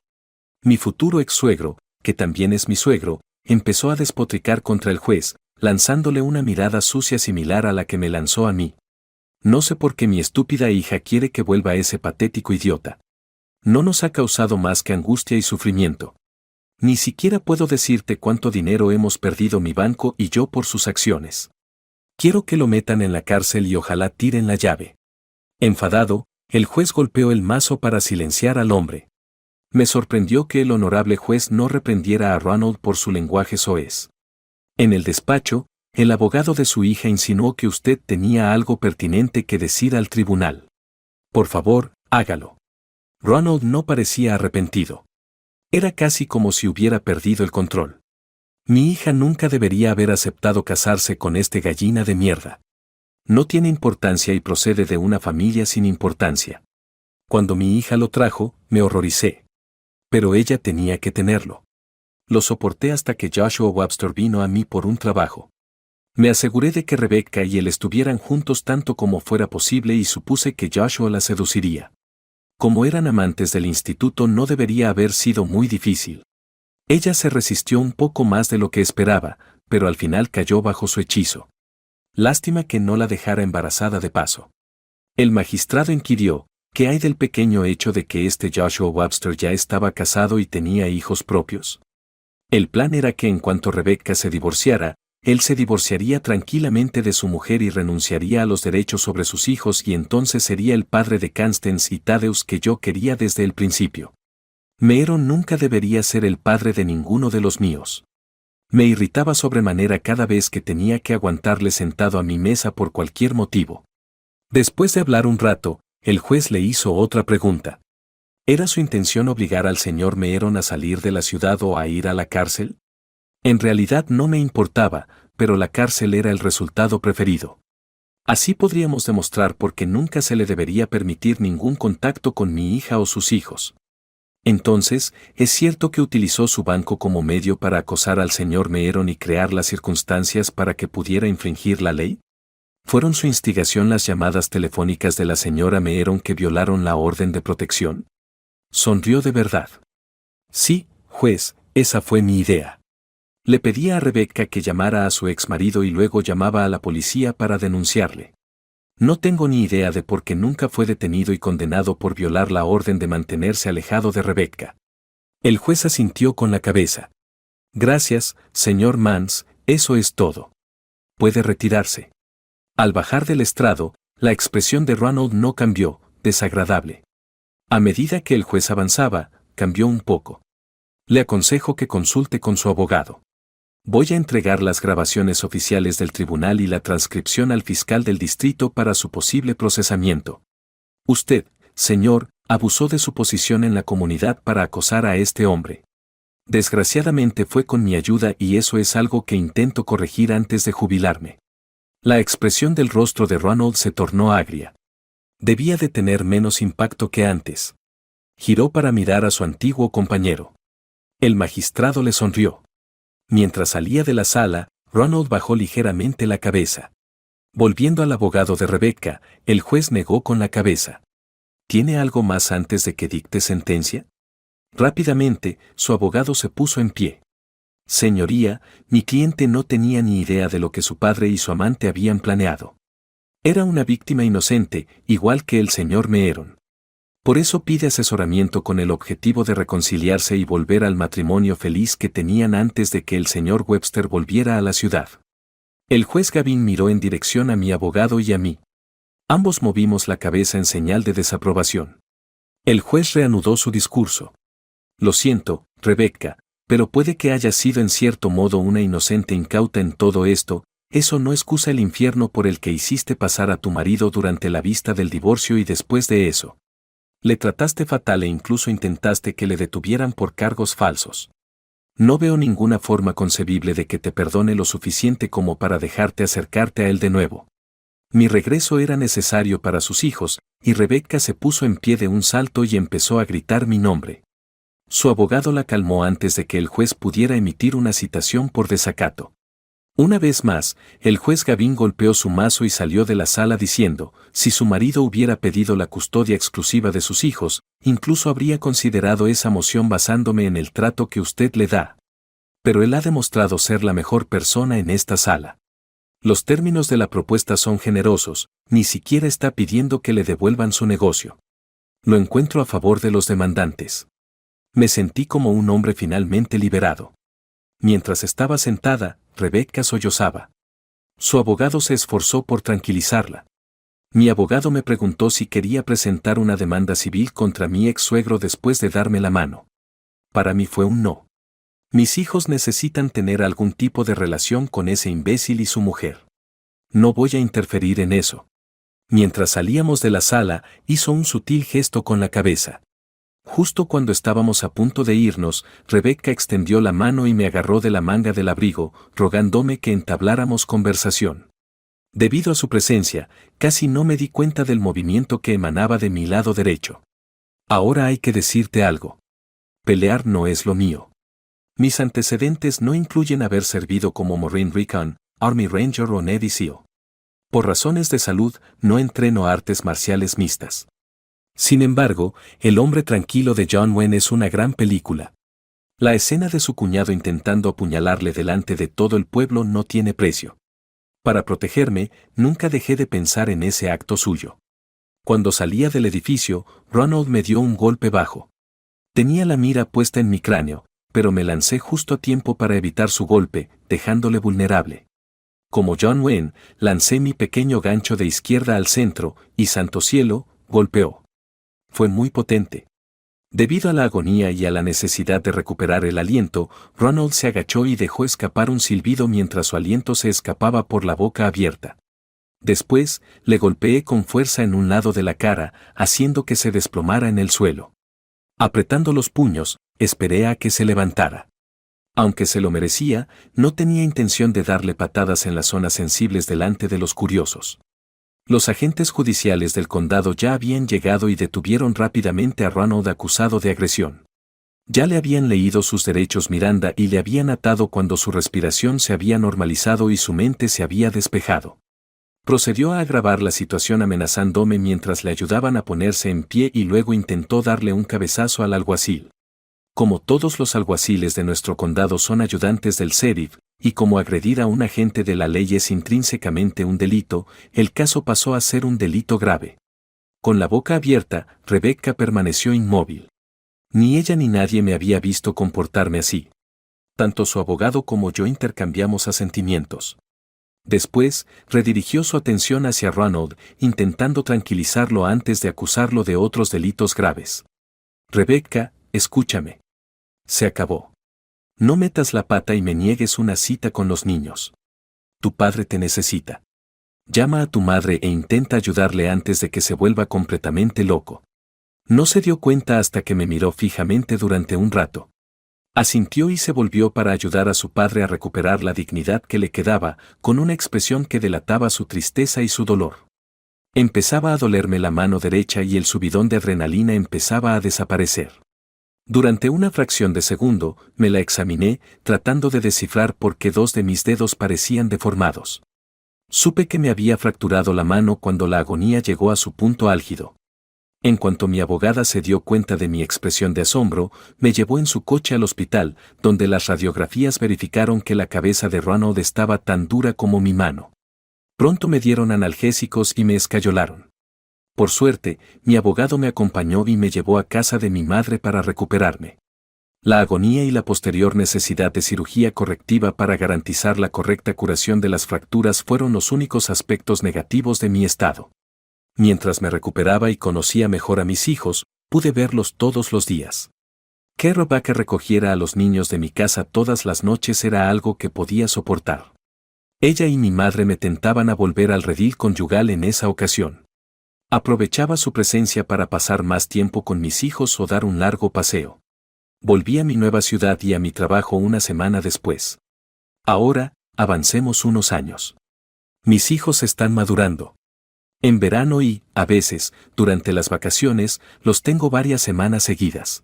Mi futuro ex-suegro, que también es mi suegro, empezó a despotricar contra el juez, lanzándole una mirada sucia similar a la que me lanzó a mí. No sé por qué mi estúpida hija quiere que vuelva ese patético idiota. No nos ha causado más que angustia y sufrimiento. Ni siquiera puedo decirte cuánto dinero hemos perdido mi banco y yo por sus acciones. Quiero que lo metan en la cárcel y ojalá tiren la llave. Enfadado, el juez golpeó el mazo para silenciar al hombre. Me sorprendió que el honorable juez no reprendiera a Ronald por su lenguaje soez. En el despacho, el abogado de su hija insinuó que usted tenía algo pertinente que decir al tribunal. Por favor, hágalo. Ronald no parecía arrepentido. Era casi como si hubiera perdido el control. Mi hija nunca debería haber aceptado casarse con este gallina de mierda. No tiene importancia y procede de una familia sin importancia. Cuando mi hija lo trajo, me horroricé. Pero ella tenía que tenerlo. Lo soporté hasta que Joshua Webster vino a mí por un trabajo. Me aseguré de que Rebecca y él estuvieran juntos tanto como fuera posible y supuse que Joshua la seduciría. Como eran amantes del instituto no debería haber sido muy difícil. Ella se resistió un poco más de lo que esperaba, pero al final cayó bajo su hechizo. Lástima que no la dejara embarazada de paso. El magistrado inquirió, ¿qué hay del pequeño hecho de que este Joshua Webster ya estaba casado y tenía hijos propios? El plan era que en cuanto Rebecca se divorciara, él se divorciaría tranquilamente de su mujer y renunciaría a los derechos sobre sus hijos y entonces sería el padre de Constance y Thaddeus que yo quería desde el principio. Meron nunca debería ser el padre de ninguno de los míos. Me irritaba sobremanera cada vez que tenía que aguantarle sentado a mi mesa por cualquier motivo. Después de hablar un rato, el juez le hizo otra pregunta. ¿Era su intención obligar al señor Meron a salir de la ciudad o a ir a la cárcel? En realidad no me importaba, pero la cárcel era el resultado preferido. Así podríamos demostrar por qué nunca se le debería permitir ningún contacto con mi hija o sus hijos. Entonces, ¿es cierto que utilizó su banco como medio para acosar al señor Meron y crear las circunstancias para que pudiera infringir la ley? ¿Fueron su instigación las llamadas telefónicas de la señora Meron que violaron la orden de protección? Sonrió de verdad. Sí, juez, esa fue mi idea. Le pedía a Rebecca que llamara a su exmarido y luego llamaba a la policía para denunciarle. No tengo ni idea de por qué nunca fue detenido y condenado por violar la orden de mantenerse alejado de Rebecca. El juez asintió con la cabeza. Gracias, señor Mans, eso es todo. Puede retirarse. Al bajar del estrado, la expresión de Ronald no cambió, desagradable. A medida que el juez avanzaba, cambió un poco. Le aconsejo que consulte con su abogado. Voy a entregar las grabaciones oficiales del tribunal y la transcripción al fiscal del distrito para su posible procesamiento. Usted, señor, abusó de su posición en la comunidad para acosar a este hombre. Desgraciadamente fue con mi ayuda y eso es algo que intento corregir antes de jubilarme. La expresión del rostro de Ronald se tornó agria. Debía de tener menos impacto que antes. Giró para mirar a su antiguo compañero. El magistrado le sonrió. Mientras salía de la sala, Ronald bajó ligeramente la cabeza. Volviendo al abogado de Rebecca, el juez negó con la cabeza. ¿Tiene algo más antes de que dicte sentencia? Rápidamente, su abogado se puso en pie. Señoría, mi cliente no tenía ni idea de lo que su padre y su amante habían planeado. Era una víctima inocente, igual que el señor Meeron. Por eso pide asesoramiento con el objetivo de reconciliarse y volver al matrimonio feliz que tenían antes de que el señor Webster volviera a la ciudad. El juez Gavin miró en dirección a mi abogado y a mí. Ambos movimos la cabeza en señal de desaprobación. El juez reanudó su discurso. Lo siento, Rebecca, pero puede que haya sido en cierto modo una inocente incauta en todo esto, eso no excusa el infierno por el que hiciste pasar a tu marido durante la vista del divorcio y después de eso. Le trataste fatal e incluso intentaste que le detuvieran por cargos falsos. No veo ninguna forma concebible de que te perdone lo suficiente como para dejarte acercarte a él de nuevo. Mi regreso era necesario para sus hijos, y Rebecca se puso en pie de un salto y empezó a gritar mi nombre. Su abogado la calmó antes de que el juez pudiera emitir una citación por desacato. Una vez más, el juez Gavin golpeó su mazo y salió de la sala diciendo, si su marido hubiera pedido la custodia exclusiva de sus hijos, incluso habría considerado esa moción basándome en el trato que usted le da. Pero él ha demostrado ser la mejor persona en esta sala. Los términos de la propuesta son generosos, ni siquiera está pidiendo que le devuelvan su negocio. Lo encuentro a favor de los demandantes. Me sentí como un hombre finalmente liberado. Mientras estaba sentada, Rebecca sollozaba. Su abogado se esforzó por tranquilizarla. Mi abogado me preguntó si quería presentar una demanda civil contra mi ex suegro después de darme la mano. Para mí fue un no. Mis hijos necesitan tener algún tipo de relación con ese imbécil y su mujer. No voy a interferir en eso. Mientras salíamos de la sala, hizo un sutil gesto con la cabeza. Justo cuando estábamos a punto de irnos, Rebecca extendió la mano y me agarró de la manga del abrigo, rogándome que entabláramos conversación. Debido a su presencia, casi no me di cuenta del movimiento que emanaba de mi lado derecho. Ahora hay que decirte algo. Pelear no es lo mío. Mis antecedentes no incluyen haber servido como Marine Recon, Army Ranger o Navy SEAL. Por razones de salud, no entreno artes marciales mixtas. Sin embargo, El hombre tranquilo de John Wayne es una gran película. La escena de su cuñado intentando apuñalarle delante de todo el pueblo no tiene precio. Para protegerme, nunca dejé de pensar en ese acto suyo. Cuando salía del edificio, Ronald me dio un golpe bajo. Tenía la mira puesta en mi cráneo, pero me lancé justo a tiempo para evitar su golpe, dejándole vulnerable. Como John Wayne, lancé mi pequeño gancho de izquierda al centro, y santo cielo, golpeó. Fue muy potente. Debido a la agonía y a la necesidad de recuperar el aliento, Ronald se agachó y dejó escapar un silbido mientras su aliento se escapaba por la boca abierta. Después, le golpeé con fuerza en un lado de la cara, haciendo que se desplomara en el suelo. Apretando los puños, esperé a que se levantara. Aunque se lo merecía, no tenía intención de darle patadas en las zonas sensibles delante de los curiosos. Los agentes judiciales del condado ya habían llegado y detuvieron rápidamente a Ronald acusado de agresión. Ya le habían leído sus derechos Miranda y le habían atado cuando su respiración se había normalizado y su mente se había despejado. Procedió a agravar la situación amenazándome mientras le ayudaban a ponerse en pie y luego intentó darle un cabezazo al alguacil. Como todos los alguaciles de nuestro condado son ayudantes del sheriff, y como agredir a un agente de la ley es intrínsecamente un delito, el caso pasó a ser un delito grave. Con la boca abierta, Rebecca permaneció inmóvil. Ni ella ni nadie me había visto comportarme así. Tanto su abogado como yo intercambiamos asentimientos. Después, redirigió su atención hacia Ronald, intentando tranquilizarlo antes de acusarlo de otros delitos graves. Rebecca, escúchame. Se acabó. No metas la pata y me niegues una cita con los niños. Tu padre te necesita. Llama a tu madre e intenta ayudarle antes de que se vuelva completamente loco. No se dio cuenta hasta que me miró fijamente durante un rato. Asintió y se volvió para ayudar a su padre a recuperar la dignidad que le quedaba, con una expresión que delataba su tristeza y su dolor. Empezaba a dolerme la mano derecha y el subidón de adrenalina empezaba a desaparecer. Durante una fracción de segundo, me la examiné, tratando de descifrar por qué dos de mis dedos parecían deformados. Supe que me había fracturado la mano cuando la agonía llegó a su punto álgido. En cuanto mi abogada se dio cuenta de mi expresión de asombro, me llevó en su coche al hospital, donde las radiografías verificaron que la cabeza de Ronald estaba tan dura como mi mano. Pronto me dieron analgésicos y me escayolaron. Por suerte, mi abogado me acompañó y me llevó a casa de mi madre para recuperarme. La agonía y la posterior necesidad de cirugía correctiva para garantizar la correcta curación de las fracturas fueron los únicos aspectos negativos de mi estado. Mientras me recuperaba y conocía mejor a mis hijos, pude verlos todos los días. Que Rebecca recogiera a los niños de mi casa todas las noches era algo que podía soportar. Ella y mi madre me tentaban a volver al redil conyugal en esa ocasión. Aprovechaba su presencia para pasar más tiempo con mis hijos o dar un largo paseo. Volví a mi nueva ciudad y a mi trabajo una semana después. Ahora, avancemos unos años. Mis hijos están madurando. En verano y, a veces, durante las vacaciones, los tengo varias semanas seguidas.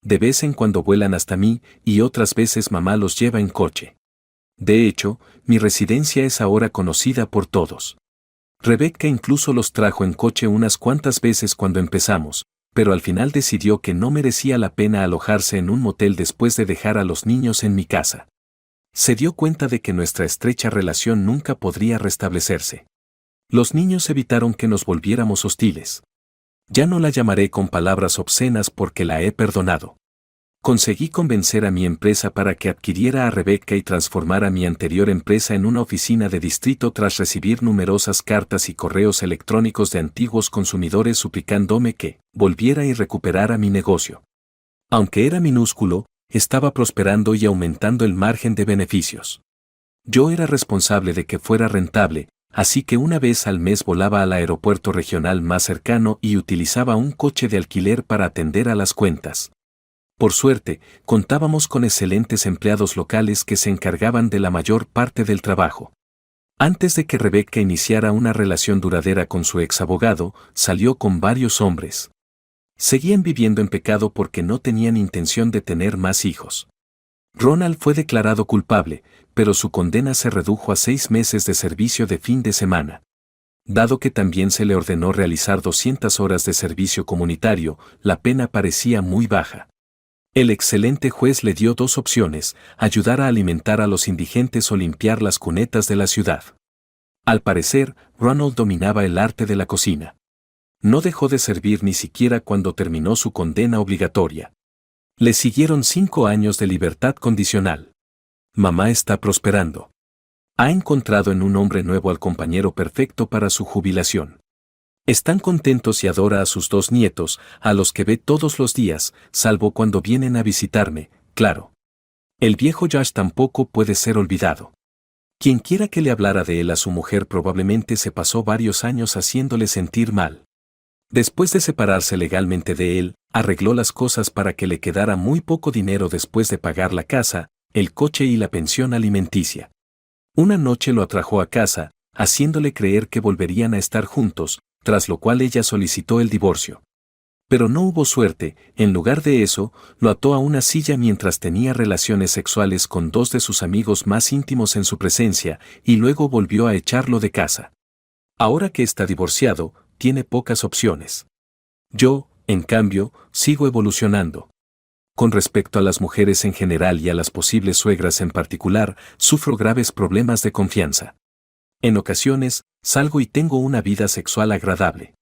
De vez en cuando vuelan hasta mí y otras veces mamá los lleva en coche. De hecho, mi residencia es ahora conocida por todos. Rebecca incluso los trajo en coche unas cuantas veces cuando empezamos, pero al final decidió que no merecía la pena alojarse en un motel después de dejar a los niños en mi casa. Se dio cuenta de que nuestra estrecha relación nunca podría restablecerse. Los niños evitaron que nos volviéramos hostiles. Ya no la llamaré con palabras obscenas porque la he perdonado. Conseguí convencer a mi empresa para que adquiriera a Rebecca y transformara mi anterior empresa en una oficina de distrito tras recibir numerosas cartas y correos electrónicos de antiguos consumidores suplicándome que volviera y recuperara mi negocio. Aunque era minúsculo, estaba prosperando y aumentando el margen de beneficios. Yo era responsable de que fuera rentable, así que una vez al mes volaba al aeropuerto regional más cercano y utilizaba un coche de alquiler para atender a las cuentas. Por suerte, contábamos con excelentes empleados locales que se encargaban de la mayor parte del trabajo. Antes de que Rebecca iniciara una relación duradera con su ex abogado, salió con varios hombres. Seguían viviendo en pecado porque no tenían intención de tener más hijos. Ronald fue declarado culpable, pero su condena se redujo a 6 meses de servicio de fin de semana. Dado que también se le ordenó realizar 200 horas de servicio comunitario, la pena parecía muy baja. El excelente juez le dio 2 opciones: ayudar a alimentar a los indigentes o limpiar las cunetas de la ciudad. Al parecer, Ronald dominaba el arte de la cocina. No dejó de servir ni siquiera cuando terminó su condena obligatoria. Le siguieron 5 años de libertad condicional. Mamá está prosperando. Ha encontrado en un hombre nuevo al compañero perfecto para su jubilación. Están contentos y adora a sus 2 nietos, a los que ve todos los días, salvo cuando vienen a visitarme, claro. El viejo Josh tampoco puede ser olvidado. Quien quiera que le hablara de él a su mujer probablemente se pasó varios años haciéndole sentir mal. Después de separarse legalmente de él, arregló las cosas para que le quedara muy poco dinero después de pagar la casa, el coche y la pensión alimenticia. Una noche lo atrajo a casa, haciéndole creer que volverían a estar juntos, tras lo cual ella solicitó el divorcio. Pero no hubo suerte, en lugar de eso, lo ató a una silla mientras tenía relaciones sexuales con 2 de sus amigos más íntimos en su presencia, y luego volvió a echarlo de casa. Ahora que está divorciado, tiene pocas opciones. Yo, en cambio, sigo evolucionando. Con respecto a las mujeres en general y a las posibles suegras en particular, sufro graves problemas de confianza. En ocasiones, salgo y tengo una vida sexual agradable.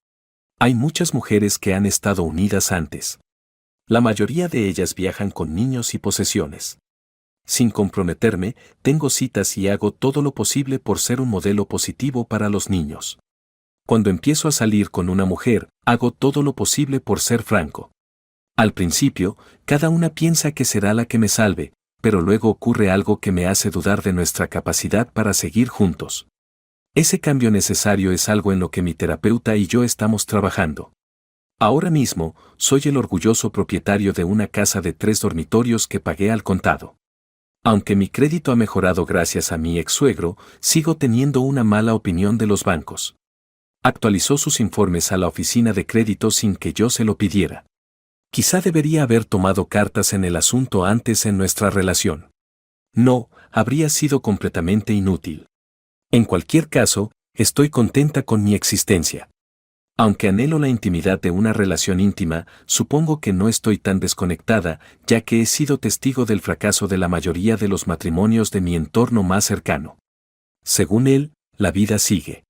Hay muchas mujeres que han estado unidas antes. La mayoría de ellas viajan con niños y posesiones. Sin comprometerme, tengo citas y hago todo lo posible por ser un modelo positivo para los niños. Cuando empiezo a salir con una mujer, hago todo lo posible por ser franco. Al principio, cada una piensa que será la que me salve, pero luego ocurre algo que me hace dudar de nuestra capacidad para seguir juntos. Ese cambio necesario es algo en lo que mi terapeuta y yo estamos trabajando. Ahora mismo, soy el orgulloso propietario de una casa de 3 dormitorios que pagué al contado. Aunque mi crédito ha mejorado gracias a mi ex-suegro, sigo teniendo una mala opinión de los bancos. Actualizó sus informes a la oficina de crédito sin que yo se lo pidiera. Quizá debería haber tomado cartas en el asunto antes en nuestra relación. No, habría sido completamente inútil. En cualquier caso, estoy contenta con mi existencia. Aunque anhelo la intimidad de una relación íntima, supongo que no estoy tan desconectada, ya que he sido testigo del fracaso de la mayoría de los matrimonios de mi entorno más cercano. Según él, la vida sigue.